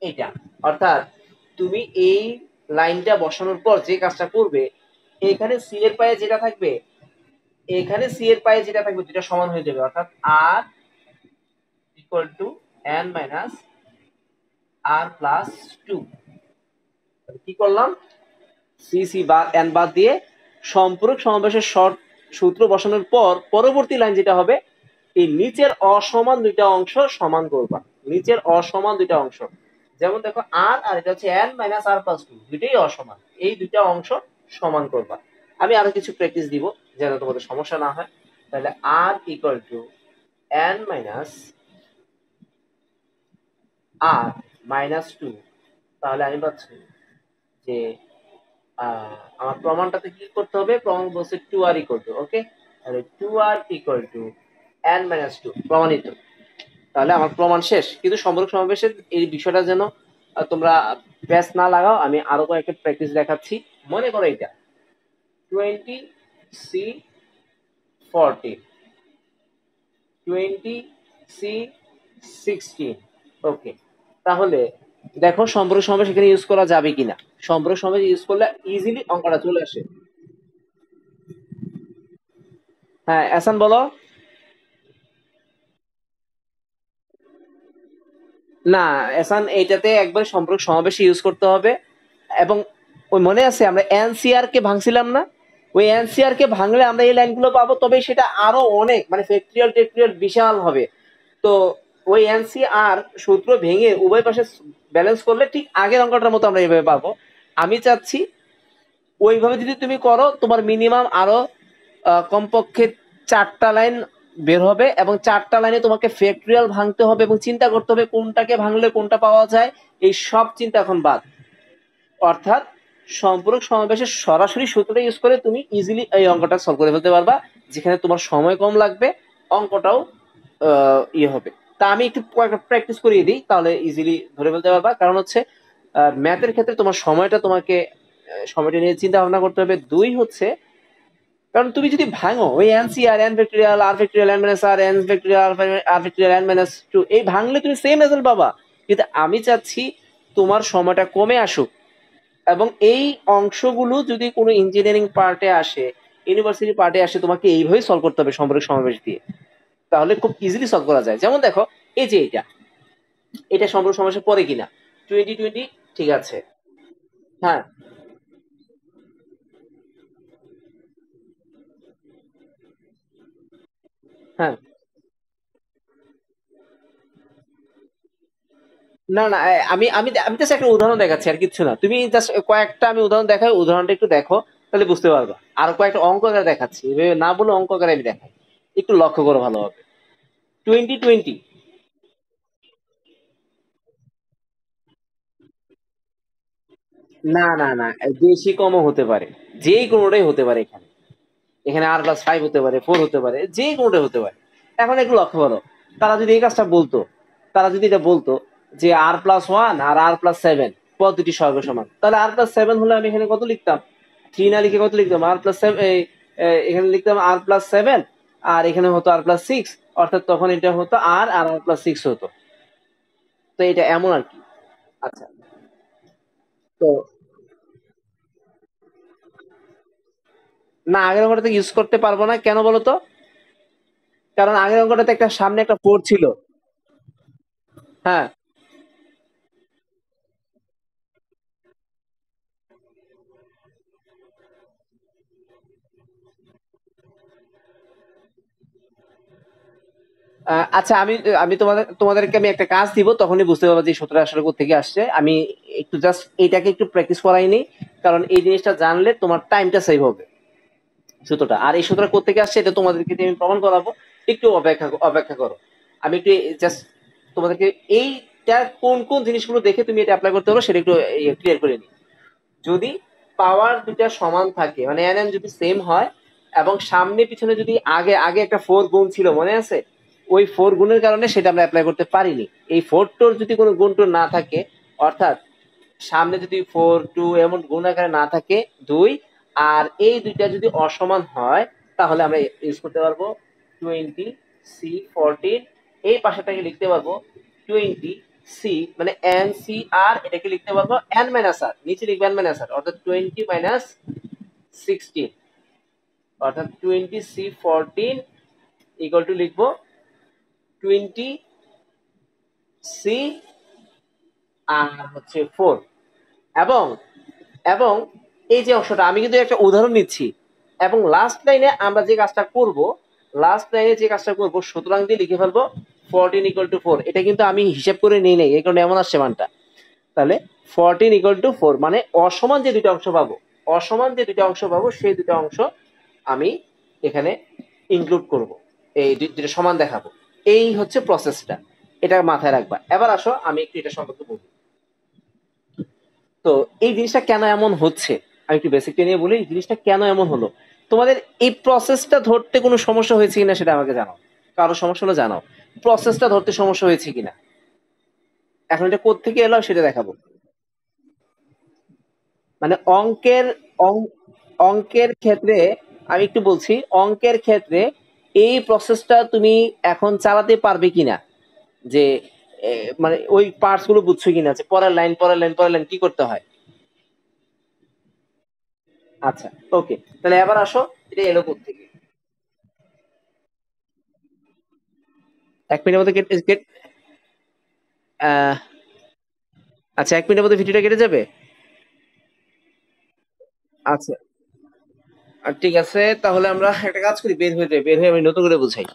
এটা। অর্থাৎ তুমি এই লাইনটা বসানোর পর যে কাজটা করবে, এখানে সি এর পায়ে যেটা থাকবে, এখানে সি এর পায়ে যেটা থাকবে, দুটো সমান হয়ে যাবে। অর্থাৎ R equal to n minus r plus 2। কি করলাম, সি বা n বাদ দিয়ে সম্পূরক সমাবেশের শর্ত সূত্র বসানোর পর পরবর্তী লাইন যেটা হবে, এই নিচের অসমান দুইটা অংশ সমান করবা। নিচের অসমান দুইটা অংশ, যেমন দেখো আর আর এটা হচ্ছে n মাইনাস আর প্লাস 2, দুইটাই অসমান, এই দুইটা অংশ সমান করবা। আমি আরো কিছু প্র্যাকটিস দিব যেন তোমাদের সমস্যা না হয়। তাহলে R equal to n minus R minus 2। তাহলে আমি পাচ্ছি যে আমার প্রমাণটাতে কি করতে হবে, প্রমাণ বলছে 2r ইকুয়াল টু, ওকে, তাহলে 2r equal to n minus 2 প্রমাণিত। তাহলে আমার প্রমাণ শেষ। কিন্তু সম্পর্ক সমাবেশের এই বিষয়টা যেন তোমরা ব্যাস না লাগাও, আমি আরো কয়েকটা প্র্যাকটিস দেখাচ্ছি। মনে করো এটা 20c14, 20c16, ওকে। তাহলে দেখো সম্পর্ক সমাবেশ এখানে ইউজ করা যাবে কিনা। সম্পর্ক সমাবেশ ইউজ করলে ইজিলি অঙ্কটা চলে আসে। হ্যাঁ এহসান বলো। না এহসান, এইটাতে একবার সম্পর্ক সমাবেশ ইউজ করতে হবে। এবং ওই মনে আছে আমরা এনসিআর কে ভাঙছিলাম না, ওই এনসিআর কে ভাঙলে আমরা এই লাইনগুলো পাবো, তবে সেটা আরো অনেক মানে ফ্যাক্টরিয়াল টেক্টরিয়াল বিশাল হবে। তো ওই এনসিআর সূত্র ভেঙে উভয় পাশে ব্যালেন্স করলে ঠিক আগের অঙ্কটার মতো আমরা এইভাবে পাবো। আমি চাচ্ছি ওইভাবে যদি তুমি করো, তোমার মিনিমাম আরো কমপক্ষে 4টা লাইন বের হবে, এবং 4টা লাইনে তোমাকে ফ্যাক্টরিয়াল ভাঙতে হবে এবং চিন্তা করতে হবে কোনটাকে ভাঙলে কোনটা পাওয়া যায়। এই সব চিন্তা এখন বাদ। অর্থাৎ সম্পূরক সমাবেশের সরাসরি সূত্রটা ইউজ করে তুমি ইজিলি এই অঙ্কটা সলভ করে ফেলতে পারবা, যেখানে তোমার সময় কম লাগবে, অঙ্কটাও ইয়ে হবে। তা আমি একটু প্র্যাকটিস করিয়ে দিই, তাহলে ইজিলি ধরে ফেলতে পারবা। কারণ হচ্ছে ম্যাথের ক্ষেত্রে তোমার সময়টা তোমাকে সময়টা নিয়ে চিন্তা ভাবনা করতে হবে। দুই হচ্ছে কারণ তুমি যদি ভাঙো ওই এনসি আর এন ফ্যাক্টরিয়াল আর ফ্যাক্টরিয়াল এন মাইনাস আর এন ফ্যাক্টরিয়াল আর ফ্যাক্টরিয়াল এন মাইনাস 2, এই ভাঙলে তুমি সেম রেজাল্ট পাবা। কিন্তু আমি চাচ্ছি তোমার সময়টা কমে আসুক, এবং এই অংশগুলো যদি কোনো ইঞ্জিনিয়ারিং পার্টে আসে, ইউনিভার্সিটি পার্টে আসে, তোমাকে এইভাবেই সলভ করতে হবে সম্পর্ক সমাবেশ দিয়ে। তাহলে খুব ইজিলি সলভ করা যায়। যেমন দেখো এই যে এটা, এটা সম্পর্ক সমাবেশের পরে কিনা 2020, ঠিক আছে। হ্যাঁ হ্যাঁ, না না আমি আমি আমি জাস্ট একটা উদাহরণ দেখাচ্ছি আর কিছু না। তুমি জাস্ট কয়েকটা আমি উদাহরণ দেখাই, উদাহরণটা একটু দেখো, তাহলে বুঝতে পারবা। আর কয়েকটা অঙ্ক আকারে দেখাচ্ছি, এভাবে না বলে অঙ্ক আকারে আমি দেখাই, একটু লক্ষ্য করো ভালোভাবে। 2020, না না না, বেশি কমও হতে পারে, যে কোনোটাই হতে পারে। এখানে এখানে r+5 হতে পারে, 4 হতে পারে, যে কোনোটাই হতে পারে। এখন একটু লক্ষ্য করো, তারা যদি এই কাজটা বলতো, তারা যদি এটা বলতো যে r+1 আর r+7 পদ দুটি সহগ সমান, তাহলে r+7 হলে আমি এখানে কত লিখতাম, 3 না লিখে কত লিখতাম, r+7, এখানে লিখতাম r+7, আর এখানে হতো r+6, অর্থাৎ তখন এটা হতো আর আর r+6 হতো। তো এটা এমন আর কি। আচ্ছা, তো না আগের অঙ্কটাতে ইউজ করতে পারবো না, কেন বলো তো? কারণ আগের অঙ্কটাতে একটা সামনে একটা 4 ছিল। হ্যাঁ আচ্ছা, আমি আমি তোমাদেরকে আমি একটা কাজ দিব, তখনই বুঝতে পারবো যে এই সূত্রটা আসলে কোত্থেকে আসছে। আমি একটু জাস্ট এইটাকে একটু প্র্যাকটিস করাই নিই, কারণ এই জিনিসটা জানলে তোমার টাইমটা সেভ হবে। সূত্রটা আর এই সূত্রটা কোত্থেকে আসছে এটা তোমাদেরকে দিয়ে আমি প্রমাণ করাবো। একটু অপেক্ষা অপেক্ষা করো। আমি একটু জাস্ট তোমাদেরকে এইটা কোন কোন জিনিসগুলো দেখে তুমি এটা অ্যাপ্লাই করতে পারো সেটা একটু ক্লিয়ার করে নিই। যদি পাওয়ার দুটা সমান থাকে, মানে এন এন যদি সেম হয়, এবং সামনে পিছনে যদি আগে আগে একটা 4 গুণ ছিল মনে আছে, ওই 4 গুণের কারণে সেটা আমরা অ্যাপ্লাই করতে পারিনি। এই 4 টোর যদি কোনো গুণ টোর না থাকে, অর্থাৎ সামনে যদি 4 2 এমন গুণ আকারে না থাকে, 2, আর এই দুইটা যদি অসমান হয়, তাহলে আমরা ইউজ করতে পারবো 20c14। এই পাশেটাকে লিখতে পারবো 20c, মানে এন সি আর, এটাকে লিখতে পারবো এন মাইনাস আর, নিচে লিখবো এন মাইনাস আর, অর্থাৎ 20 - 16, অর্থাৎ 20c14 ইকুয়াল টু লিখবো 20 সি আর হচ্ছে 4 এবং এবং এই যে অংশটা আমি কিন্তু একটা উদাহরণ নিচ্ছি এবং লাস্ট লাইনে যে কাজটা করব সুতরাং দিয়ে লিখে ফেলবো 14 = 4। এটা কিন্তু আমি হিসাব করে নিই নাই, এই কারণে এমন আসছে মানটা। তাহলে 14 = 4 মানে অসমান যে দুটো অংশ পাবো সেই দুটো অংশ আমি এখানে ইনক্লুড করব, এই দুটো সমান দেখাবো। এই হচ্ছে প্রসেসটা, এটা মাথায় রাখবা। এবার আসো আমি একটু এটা সম্পর্কে বলি। তো এই জিনিসটা কেন এমন হচ্ছে আমি একটু বেসিকটা নিয়ে বলি, এই জিনিসটা কেন এমন হলো। তোমাদের এই প্রসেসটা ধরতে কোনো সমস্যা হয়েছে কিনা সেটা আমাকে জানাও। কারো সমস্যা হলে জানাও, প্রসেসটা ধরতে সমস্যা হয়েছে কিনা। এখন এটা কোত্থেকে এলো সেটা দেখাবো। মানে অঙ্কের ক্ষেত্রে আমি একটু বলছি, অঙ্কের ক্ষেত্রে এই প্রসেসটা তুমি এখন চালাতে পারবে কিনা, যে এ, মানে ওই পার্টস গুলো বুঝছো কিনা, যে পরের লাইন পরের লাইন পরের লাইন কি করতে হয়। আচ্ছা, ওকে, তাহলে এবার আসো এটা এলো কোত্থেকে। 1 মিনিটের মধ্যে আহ, আচ্ছা, 1 মিনিটের মধ্যে ভিডিওটা কেটে যাবে। আচ্ছা, ঠিক আছে, তাহলে আমরা একটা কাজ করি, বের হয়ে যাই, বের হয়ে আমি নতুন করে বুঝাই।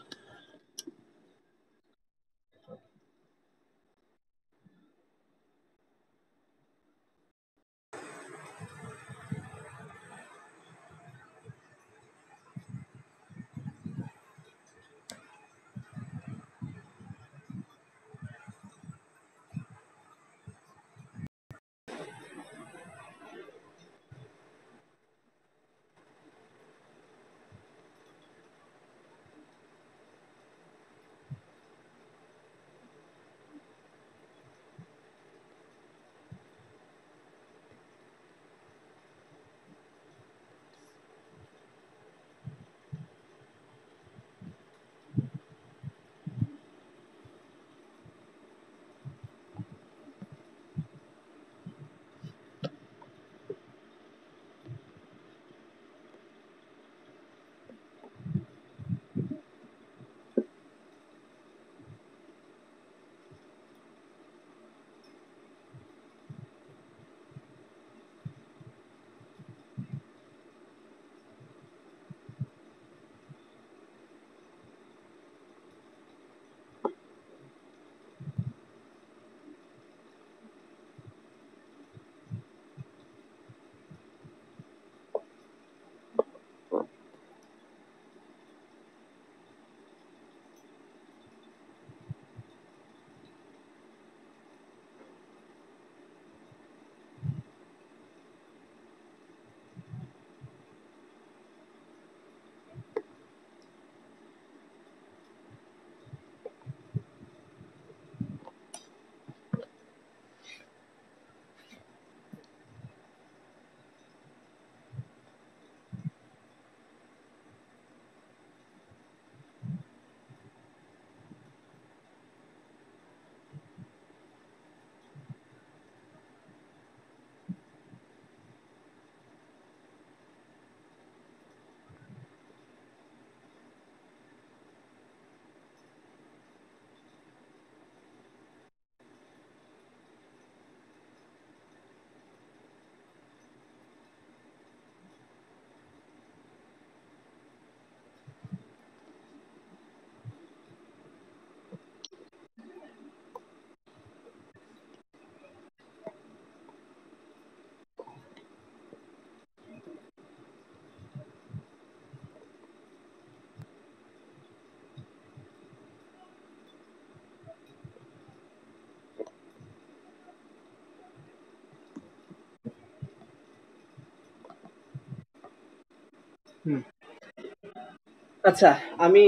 আচ্ছা, আমি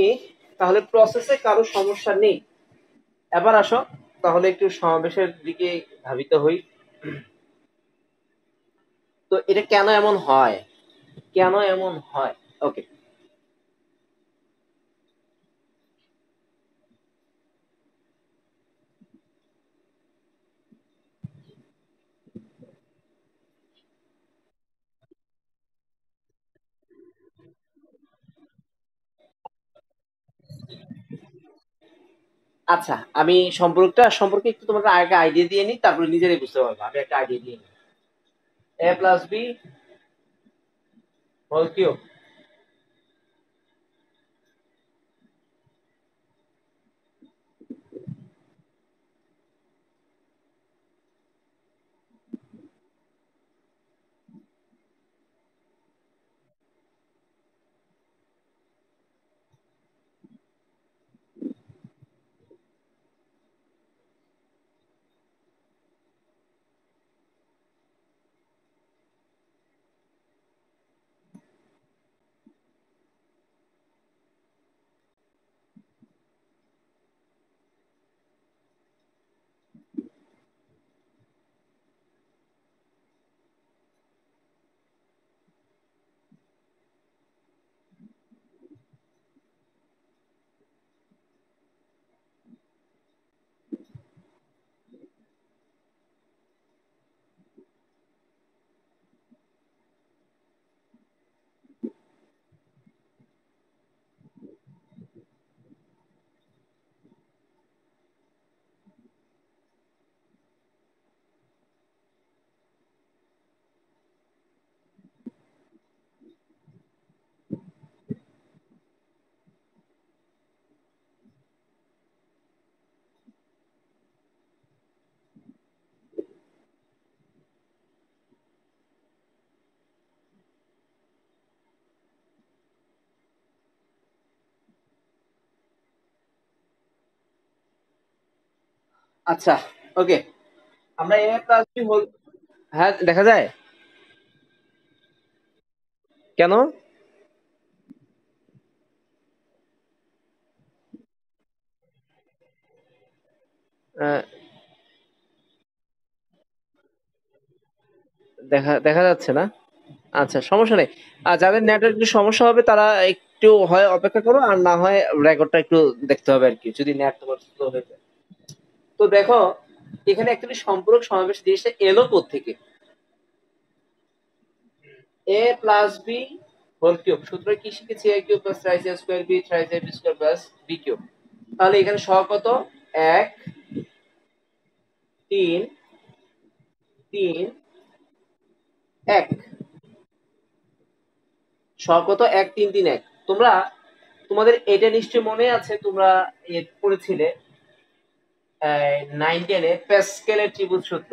তাহলে প্রসেসে কারো সমস্যা নেই। এবার আসো তাহলে একটু সমাবেশের দিকে ধাবিত হই। তো এটা কেন এমন হয়, কেন এমন হয়। ওকে, আচ্ছা, আমি সম্পর্কটা সম্পর্কে একটু তোমাকে আগে আইডিয়া দিয়ে নিই, তারপরে নিজেরাই বুঝতে পারবো। আমি একটা আইডিয়া দিয়ে নিই। এ প্লাস বি হোল কিউব। আচ্ছা, ওকে। আমরা এ প্লাস বি হোল, হ্যাঁ দেখা যায়। কেন? আহ, দেখা দেখা যাচ্ছে না। আচ্ছা, সমস্যা নেই। আর যাদের নেটের একটু সমস্যা হবে তারা একটু হয় অপেক্ষা করো, আর না হয় রেকর্ডটা একটু দেখতে হবে আর কি, যদি নেট তোমার স্লো হয়ে যায়। তো দেখো, এখানে অ্যাকচুয়ালি সম্পূরক সমাবেশ জিনিসটা এলো কোত্থেকে? A plus B whole cube সূত্র কি শিখেছি? A cube plus thrice A square B thrice A B square plus B cube. তাহলে এখানে সহ কত? 1 3 3 1। সহ কত? 1 3 3 1। তোমরা তোমাদের এটা নিশ্চয় মনে আছে, তোমরা পড়েছিলে 9 10-এ প্যাসকেলের ত্রিভুজ সূত্র,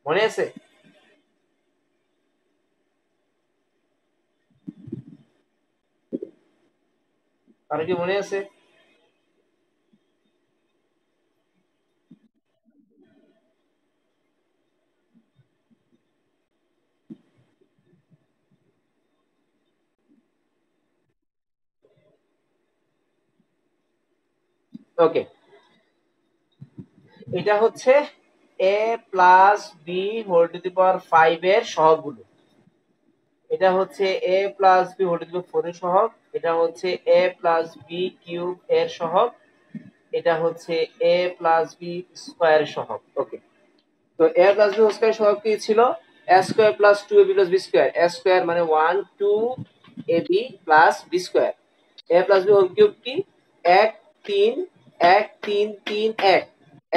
মনে আছে? কারো কি মনে আছে? ওকে, এটা হচ্ছে A plus B whole two the power 5 এর সহগগুলো। এটা হচ্ছে A plus B whole two the power 4 এর সহগ। এটা হচ্ছে এ প্লাস বি কিউব এর সহগ। এটা হচ্ছে এ প্লাস বি স্কয়ার সহগ। ওকে, তো এ প্লাস বি স্কয়ার সহগ কি ছিল? A square plus 2ab plus B square. A square মানে 1 2ab plus B square. A plus B whole cube কি? 1 3 1 3 3 1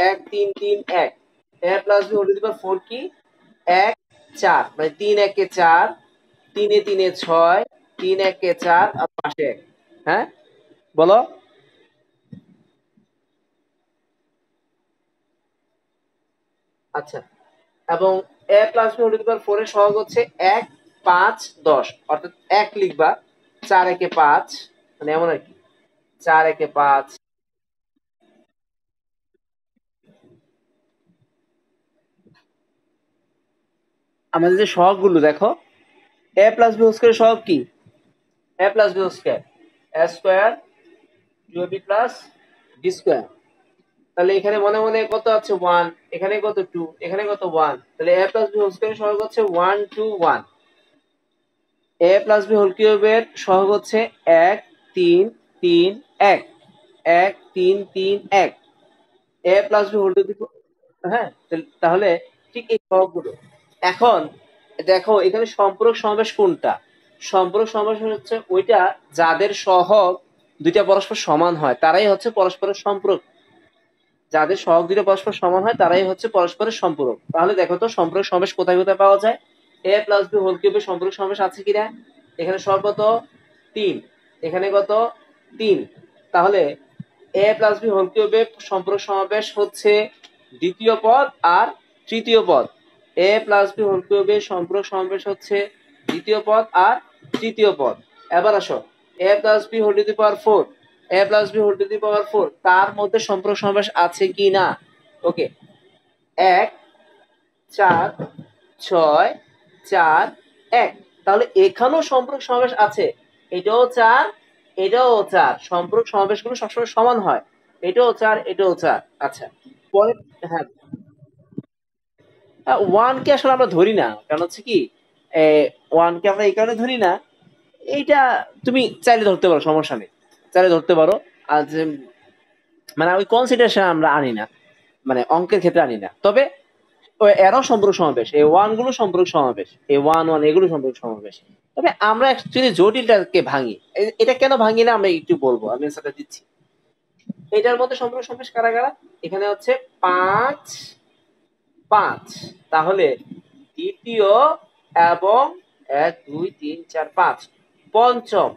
1 3 3 1। A plus B whole two the power 4 কি? 1 4 মানে 3 1 4, 3 3 6, 3 1 4 আর পাশে 1। হ্যাঁ, বলো। আচ্ছা, এবং A plus B whole two the power 4 এর সহগ হচ্ছে 1 5 10, অর্থাৎ 1 লিখবা, 4 1 5, মানে এমন আর কি, 4 1 5। আমাদের যে সহগগুলো দেখো, A plus B whole square সহগ কি? A plus B whole square, A square 2ab plus B square. তাহলে এখানে মনে মনে কত আছে? 1, এখানে কত? 2, এখানে কত? 1। তাহলে a plus B whole square সহগ হচ্ছে 1 2 1। a প্লাস বি হোল কিউবের সহগ হচ্ছে 1 3 3 1 1 3 3 1। a plus B whole two দি, হ্যাঁ, তাহলে ঠিক এই সহগগুলো। এখন দেখো এখানে সম্পূরক সমাবেশ কোনটা? সম্পূরক সমাবেশ হচ্ছে ওইটা যাদের সহগ দুইটা পরস্পর সমান হয় তারাই হচ্ছে পরস্পরের সম্পূরক। যাদের সহগ দুইটা পরস্পর সমান হয় তারাই হচ্ছে পরস্পরের সম্পূরক। তাহলে দেখো তো সম্পূরক সমাবেশ কোথায় কোথায় পাওয়া যায়। এ প্লাস বি হোল কিউবের সম্পূরক সমাবেশ আছে কিনা। এখানে সর্বত 3, এখানে কত 3। তাহলে এ প্লাস বি হোল কিউবের সম্পূরক সমাবেশ হচ্ছে দ্বিতীয় পদ আর তৃতীয় পদ। এ প্লাস বি হোল কিউবের সম্পূরক সমাবেশ হচ্ছে দ্বিতীয় পদ আর তৃতীয় পদ। এবার আসো A plus B whole two the power 4, A plus B whole two the power 4 তার মধ্যে সম্পূরক সমাবেশ আছে কি না। ওকে, 1 4 6 4 1। তাহলে এখানেও সম্পূরক সমাবেশ আছে, এটাও 4 এটাও 4। সম্পূরক সমাবেশগুলো সবসময় সমান হয়, এটাও 4 এটাও 4। আচ্ছা, পরে হ্যাঁ, 1 কে আসলে আমরা ধরি না, কারণ হচ্ছে কি 1 কে আমরা এই কারণে ধরি না, এইটা তুমি চাইলে ধরতে পারো, সমস্যা নেই, চাইলে ধরতে পারো। আর যে মানে ওই কনসিডারেশন আমরা আনি না, মানে অঙ্কের ক্ষেত্রে আনি না। তবে এরাও সম্পূরক সমাবেশ, এই 1 গুলো সম্পূরক সমাবেশ, এই 1 1 এগুলো সম্পূরক সমাবেশ। তবে আমরা অ্যাকচুয়ালি জটিলটাকে ভাঙি। এটা কেন ভাঙি না আমরা একটু বলবো, আমি সেটা দিচ্ছি। এটার মধ্যে সম্পূরক সমাবেশ কারা কারা, এখানে হচ্ছে 5 5। তাহলে দ্বিতীয় এবং 1 2 3 4 5 পঞ্চম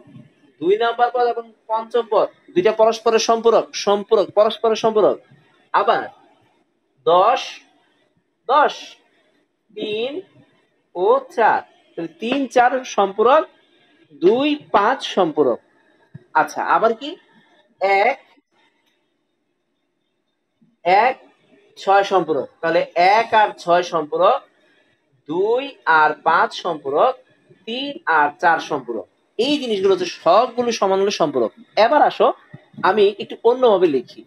2 নাম্বার পদ এবং পঞ্চম পদ দুইটা পরস্পরের সম্পূরক, সম্পূরক পরস্পরের সম্পূরক। আবার 10 10 3 ও 4, 3 4 সম্পূরক, 2 5 সম্পূরক। আচ্ছা, আবার কি 1 1 6 সম্পূরক। তাহলে 1 আর 6 সম্পূরক, 2 আর 5 সম্পূরক, 3 আর 4 সম্পূরক। এই জিনিসগুলো হচ্ছে সবগুলো সমান হলে সম্পূরক। এবার আসো আমি একটু অন্যভাবে লিখি,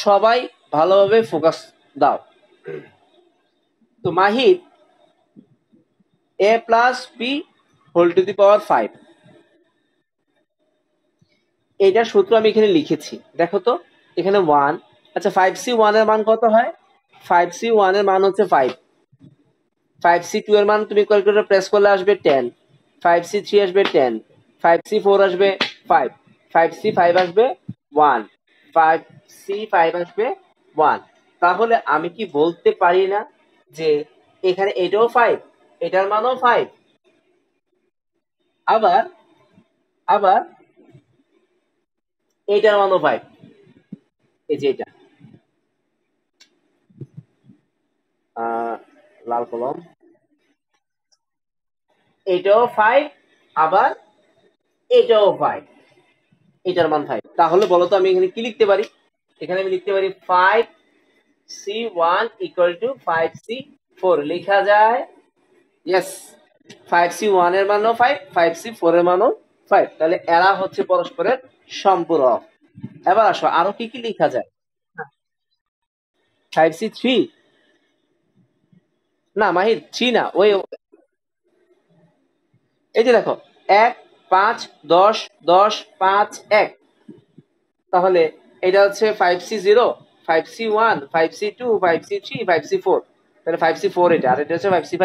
সবাই ভালোভাবে ফোকাস দাও। তো Mahir A plus B whole two the power 5, এইটার সূত্র আমি এখানে লিখেছি, দেখো তো এখানে 1। আচ্ছা, 5c1 এর মান কত হয়, 5c1 এর মান হচ্ছে 5, 5c2 এর মান তুমি ক্যালকুলেটর প্রেস করলে আসবে 10, 5c3 আসবে 10, 5c4 আসবে 5, 5c5 আসবে 1, 5c5 আসবে 1। তাহলে আমি কি বলতে পারি না যে এখানে এটাও 5, এটার মানও 5। আবার আবার এটার মানও 5, এই যে এটা লাল কলম, এটাও 5, আবার এটাও 5, এটার মান 5। তাহলে বলো তো আমি এখানে কি লিখতে পারি, এখানে আমি লিখতে পারি 5c1 ইকুয়াল টু 5c4 লেখা যায়। ইয়েস, 5c1 এর মানও 5, 5c4 এর মানও 5। তাহলে এরা হচ্ছে পরস্পরের সম্পূরক। এবার আসো আরো কি কি লেখা যায়। 5c3, না মাহির 3 না, ওই এই যে দেখো 1 5 10 10 5 1। তাহলে এটা হচ্ছে 5c0, 5c1, 5c2, 5c3, 5c4। তাহলে 5c4 এটা, আর এটা হচ্ছে 5c5।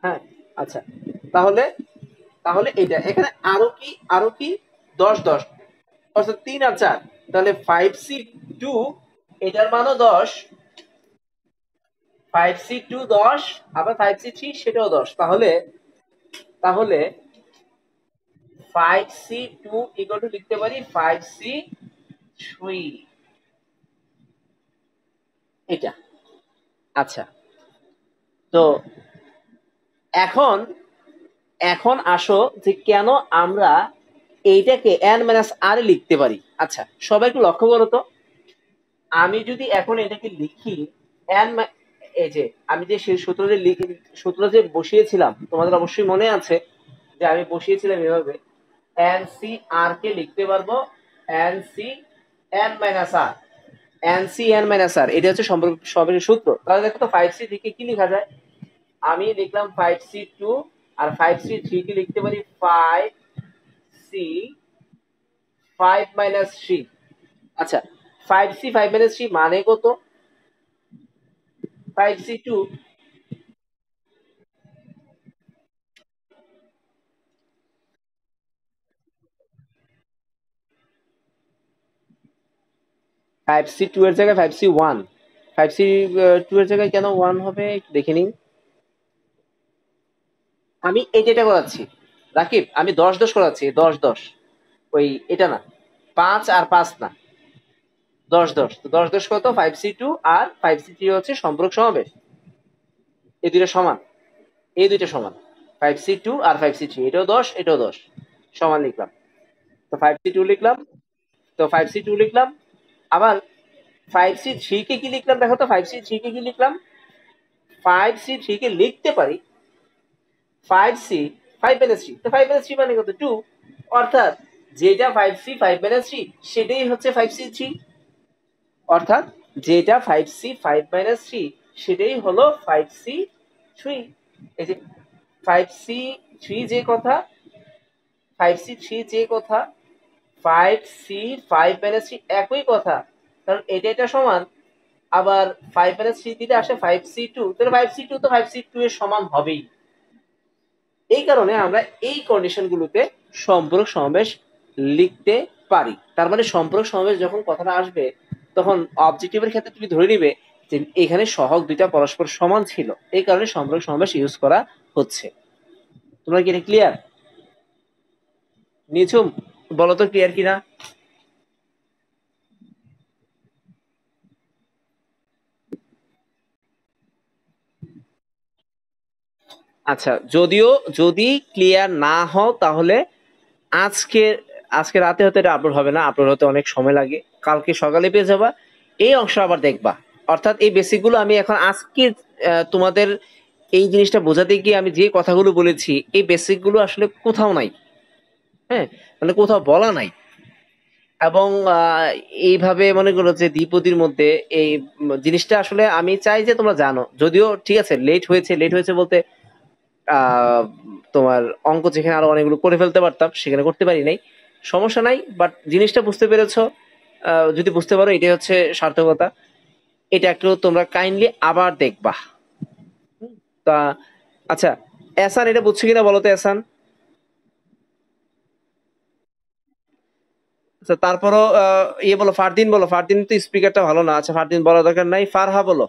হ্যাঁ, আচ্ছা, তাহলে তাহলে এটা এখানে আরো কি 10 10, অর্থাৎ 3 আর 4। তাহলে 5c2 এটার মানও 10, 5c2 10, আবার 5c3 সেটাও 10। তাহলে তাহলে 5c2 ইকুয়াল টু লিখতে পারি 5c3, এটা। আচ্ছা, তো এখন এখন আসো যে কেন আমরা এইটাকে n মাইনাস আর লিখতে পারি। আচ্ছা, সবাই একটু লক্ষ্য করো তো, আমি যদি এখন এটাকে লিখি n, এই যে আমি যে সেই সূত্র যে বসিয়েছিলাম, তোমাদের অবশ্যই মনে আছে যে আমি বসিয়েছিলাম এভাবে, n c r কে লিখতে পারবো n c n মাইনাস আর, n c n মাইনাস আর, এটা হচ্ছে সম্পর্ক সবের সূত্র। তাহলে দেখো তো 5c থেকে কি লেখা যায়, আমি লিখলাম 5c2, আর 5c3 কে লিখতে পারি 5c5 মাইনাস 3। আচ্ছা, 5c5 মাইনাস 3 মানে কত, 5c2 5c2 এর জায়গায় 5c1, 5c2 এর জায়গায় কেন 1 হবে একটু দেখে নিন। আমি এটা করাচ্ছি রাকিব, আমি 10 করাচ্ছি, 10 ওই এটা না, 5 আর 5 না, 10 তো 10 কত, 5c2 আর 5c3 হচ্ছে সম্পূরক সমাবেশ, এই দুইটা সমান, এই দুইটা সমান, 5c2 আর 5c3, এটাও 10 এটাও 10, সমান লিখলাম। তো 5c2 লিখলাম, তো 5c2 লিখলাম, আবার 5c3 কে কি লিখলাম দেখো তো, 5c3 কে কি লিখলাম, 5c3 কে লিখতে পারি 5c 5 মাইনাস 3, তো 5 মাইনাস 3 মানে কত 2, অর্থাৎ যেটা 5c 5 মাইনাস 3 সেটাই হচ্ছে 5c3, অর্থাৎ যেটা 5c 5 মাইনাস 3 সেটাই হলো 5c3। এই যে 5c3 যে কথা, 5c3 যে কথা, 5c 5 মাইনাস 3 একই কথা, কারণ এটা সমান, আবার 5 মাইনাস 3 দিলে আসে 5c2, তাহলে 5c2 তো 5c2 এর সমান হবেই। এই কারণে আমরা এই কন্ডিশন গুলোতে সম্পূরক সমাবেশ লিখতে পারি। তার মানে সম্পূরক সমাবেশ যখন কথাটা আসবে তখন অবজেক্টিভের ক্ষেত্রে তুমি ধরে নিবে যে এখানে সহগ দুইটা পরস্পর সমান ছিল, এই কারণে সম্পূরক সমাবেশ ইউজ করা হচ্ছে। তোমরা কি এটা ক্লিয়ার? নিঝুম বলো তো ক্লিয়ার কিনা। আচ্ছা, যদিও যদি ক্লিয়ার না হও তাহলে আজকে আজকে রাতে হয়তো এটা আপলোড হবে না, আপলোড হতে অনেক সময় লাগে, কালকে সকালে পেয়ে যাবা। এই অংশ আবার দেখবা, অর্থাৎ এই বেসিক গুলো আমি এখন আজকে তোমাদের এই জিনিসটা বোঝাতে গিয়ে আমি যে কথাগুলো বলেছি এই বেসিক গুলো আসলে কোথাও নাই, হ্যাঁ, মানে কোথাও বলা নাই। এবং এইভাবে মনে করো যে দ্বিপদীর মধ্যে এই জিনিসটা আসলে আমি চাই যে তোমরা জানো, যদিও ঠিক আছে লেট হয়েছে, লেট হয়েছে বলতে আহ তোমার অঙ্ক যেখানে আরো অনেকগুলো করে ফেলতে পারতাম সেখানে করতে পারি নাই, সমস্যা নাই, বাট জিনিসটা বুঝতে পেরেছো। যদি বুঝতে পারো এটাই হচ্ছে সার্থকতা। এটা একটু তোমরা কাইন্ডলি আবার দেখবা। তা আচ্ছা, এসান এটা বুঝছো কিনা বলো তো এসান। আচ্ছা তারপরও ইয়ে বলো, ফারদিন বলো, ফারদিন তো স্পিকারটা ভালো না, আচ্ছা ফারদিন বলার দরকার নাই, ফারহা বলো।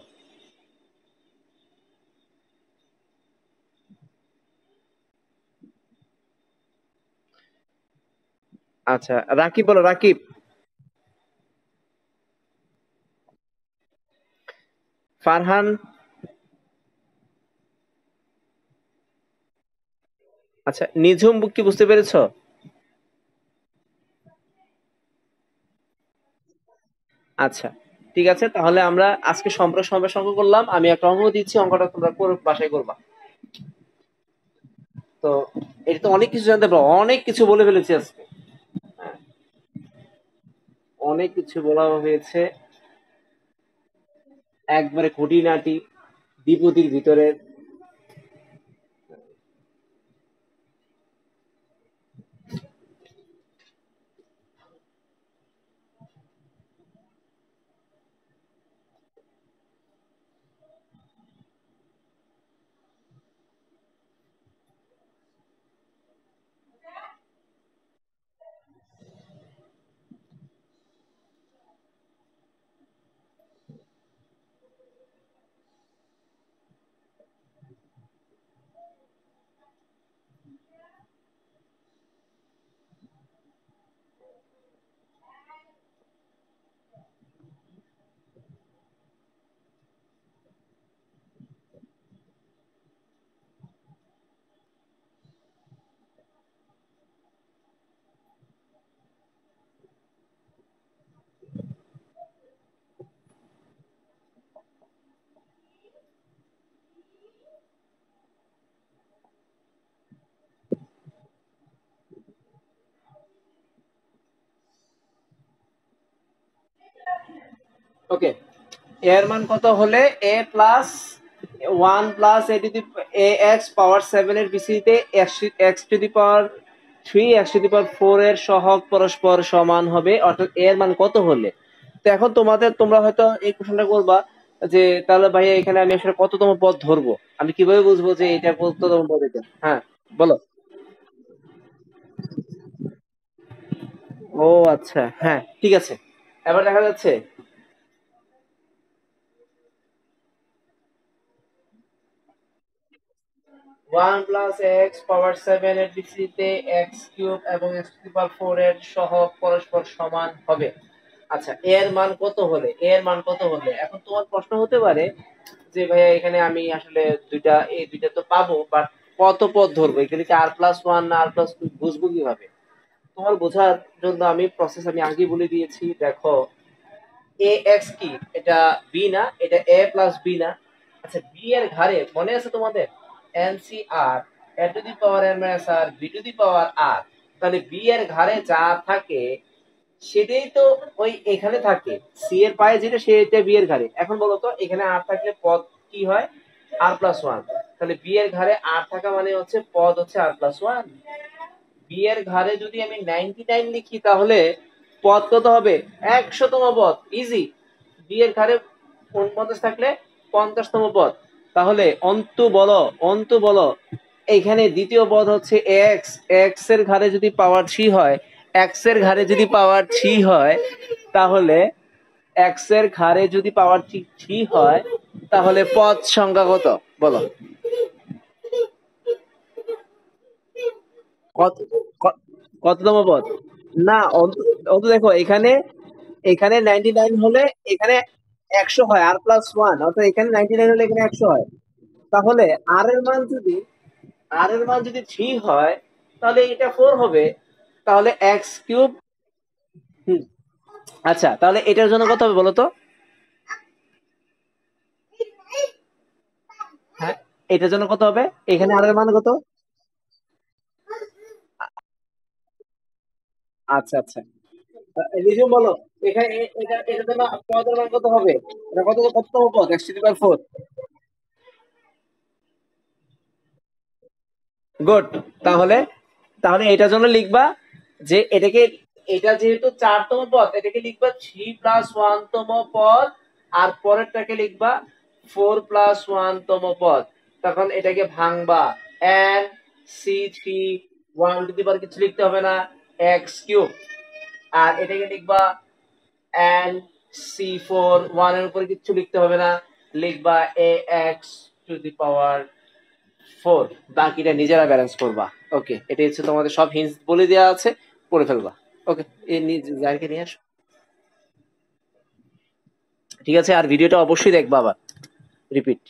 আচ্ছা রাকিব বলো, রাকিব। ফারহান। আচ্ছা নিঝুম কি বুঝতে পেরেছো? আচ্ছা ঠিক আছে, তাহলে আমরা আজকে সম্পর্ক সমাবেশ অঙ্ক করলাম, আমি একটা অঙ্ক দিচ্ছি, অঙ্কটা তোমরা বাসায় করবা। তো এটা তো অনেক কিছু জানতে পারো, অনেক কিছু বলে ফেলেছি আজকে, হ্যাঁ, অনেক কিছু বলা হয়েছে, একবারে খুঁটিনাটি দ্বিপদীর ভিতরে। ওকে, এর মান কত হলে A plus 1 plus A X power 7 এর বিসিতে x to the power 3 x to the power 4 এর সহগ পরস্পর সমান হবে, অর্থাৎ এর মান কত হলে। তো এখন তোমরা হয়তো এই কোশ্চেনটা করবা যে তাহলে ভাইয়া এখানে আমি আসলে কততম পদ ধরবো, আমি কিভাবে বুঝবো যে এটা কততম পদ এটা, হ্যাঁ বলো। ও আচ্ছা, হ্যাঁ ঠিক আছে, এবার দেখা যাচ্ছে। 1 প্লাস এক্স পাওয়ার 7 এর বিপরীতে এক্স কিউব এবং এক্স টু দি পাওয়ার 4 এর সহগ পরস্পর সমান হবে। আচ্ছা, এর মান কত হলে, এর মান কত হলে, এখন তোমার প্রশ্ন হতে পারে যে ভাইয়া এখানে আমি আসলে এই দুইটা তো পাবো, বাট কত পদ ধরবো, এখানে কি আর প্লাস ওয়ান না আর প্লাস টু বুঝবো কিভাবে? তোমার বোঝার জন্য আমি প্রসেস আমি আগে বলে দিয়েছি। দেখো, এ এক্স কি, এটা বি না, এটা এ প্লাস বি না? আচ্ছা, বি এর ঘাড়ে মনে আছে তোমাদের N C R, A to the power N minus R B to the power R, তাহলে বি এর ঘাড়ে যা থাকে সেটাই তো ওই এখানে থাকে, সি এর পায়ে যেটা সেটা বি এর ঘাড়ে। এখন বলো তো এখানে আর থাকলে পদ কি হয়? আর প্লাস ওয়ান। তাহলে বি এর ঘাড়ে আর থাকা মানে হচ্ছে পদ হচ্ছে আর প্লাস ওয়ান। বি এর ঘাড়ে যদি আমি 99 লিখি তাহলে পদ কত হবে? 100তম পদ, ইজি। বি এর ঘাড়ে 49 থাকলে 50তম পদ। তাহলে অন্তু বলো এখানে দ্বিতীয় পদ হচ্ছে এক্স, এক্স এর ঘাড়ে যদি পাওয়ার 3 হয়, এক্স এর ঘাড়ে যদি পাওয়ার 3 হয়, তাহলে এক্স এর ঘাড়ে যদি পাওয়ার 3 হয়, তাহলে পদ সংখ্যা কত বলো? কত ক- কততম পদ? না, অন্তু দেখো এখানে, এখানে 99 হলে এখানে 100 হয়, আর প্লাস ওয়ান, অর্থাৎ এখানে 99 হলে এখানে 100 হয়। তাহলে আর এর মান যদি, আর এর মান যদি 3 হয় তাহলে এটা 4 হবে। তাহলে এক্স কিউব। আচ্ছা, তাহলে এটার জন্য কত হবে বলো তো? হ্যাঁ, এটার জন্য কত হবে? এখানে আর এর মান কত? আচ্ছা আচ্ছা, রিজুম বলো, এখানে এটার জন্য পদের মান কত হবে? এটা কততম পদ? X two the power 4। Good. তাহলে, তাহলে এটার জন্য লিখবা যে এটাকে, এটা যেহেতু 4তম পদ, এটাকে লিখবা 3 প্লাস 1 তম পদ, আর পরেরটাকে লিখবা 4 প্লাস 1 তম পদ। তখন এটাকে ভাঙবা, N C three, 1 to the power কিছু লিখতে হবে না, এক্স কিউব। আর এটাকে লিখবা এন সি ফোর, 1 এর উপরে কিছু লিখতে হবে না, লিখবা এ এক্স টু দি পাওয়ার 4। বাকিটা নিজেরা ব্যালেন্স করবা। ওকে, এটা হচ্ছে তোমাদের সব হিন্টস বলে দেওয়া আছে, পড়ে ফেলবা। ওকে, এই জায়গাকে নিয়ে আসো। ঠিক আছে, আর ভিডিওটা অবশ্যই দেখবা আবার রিপিট।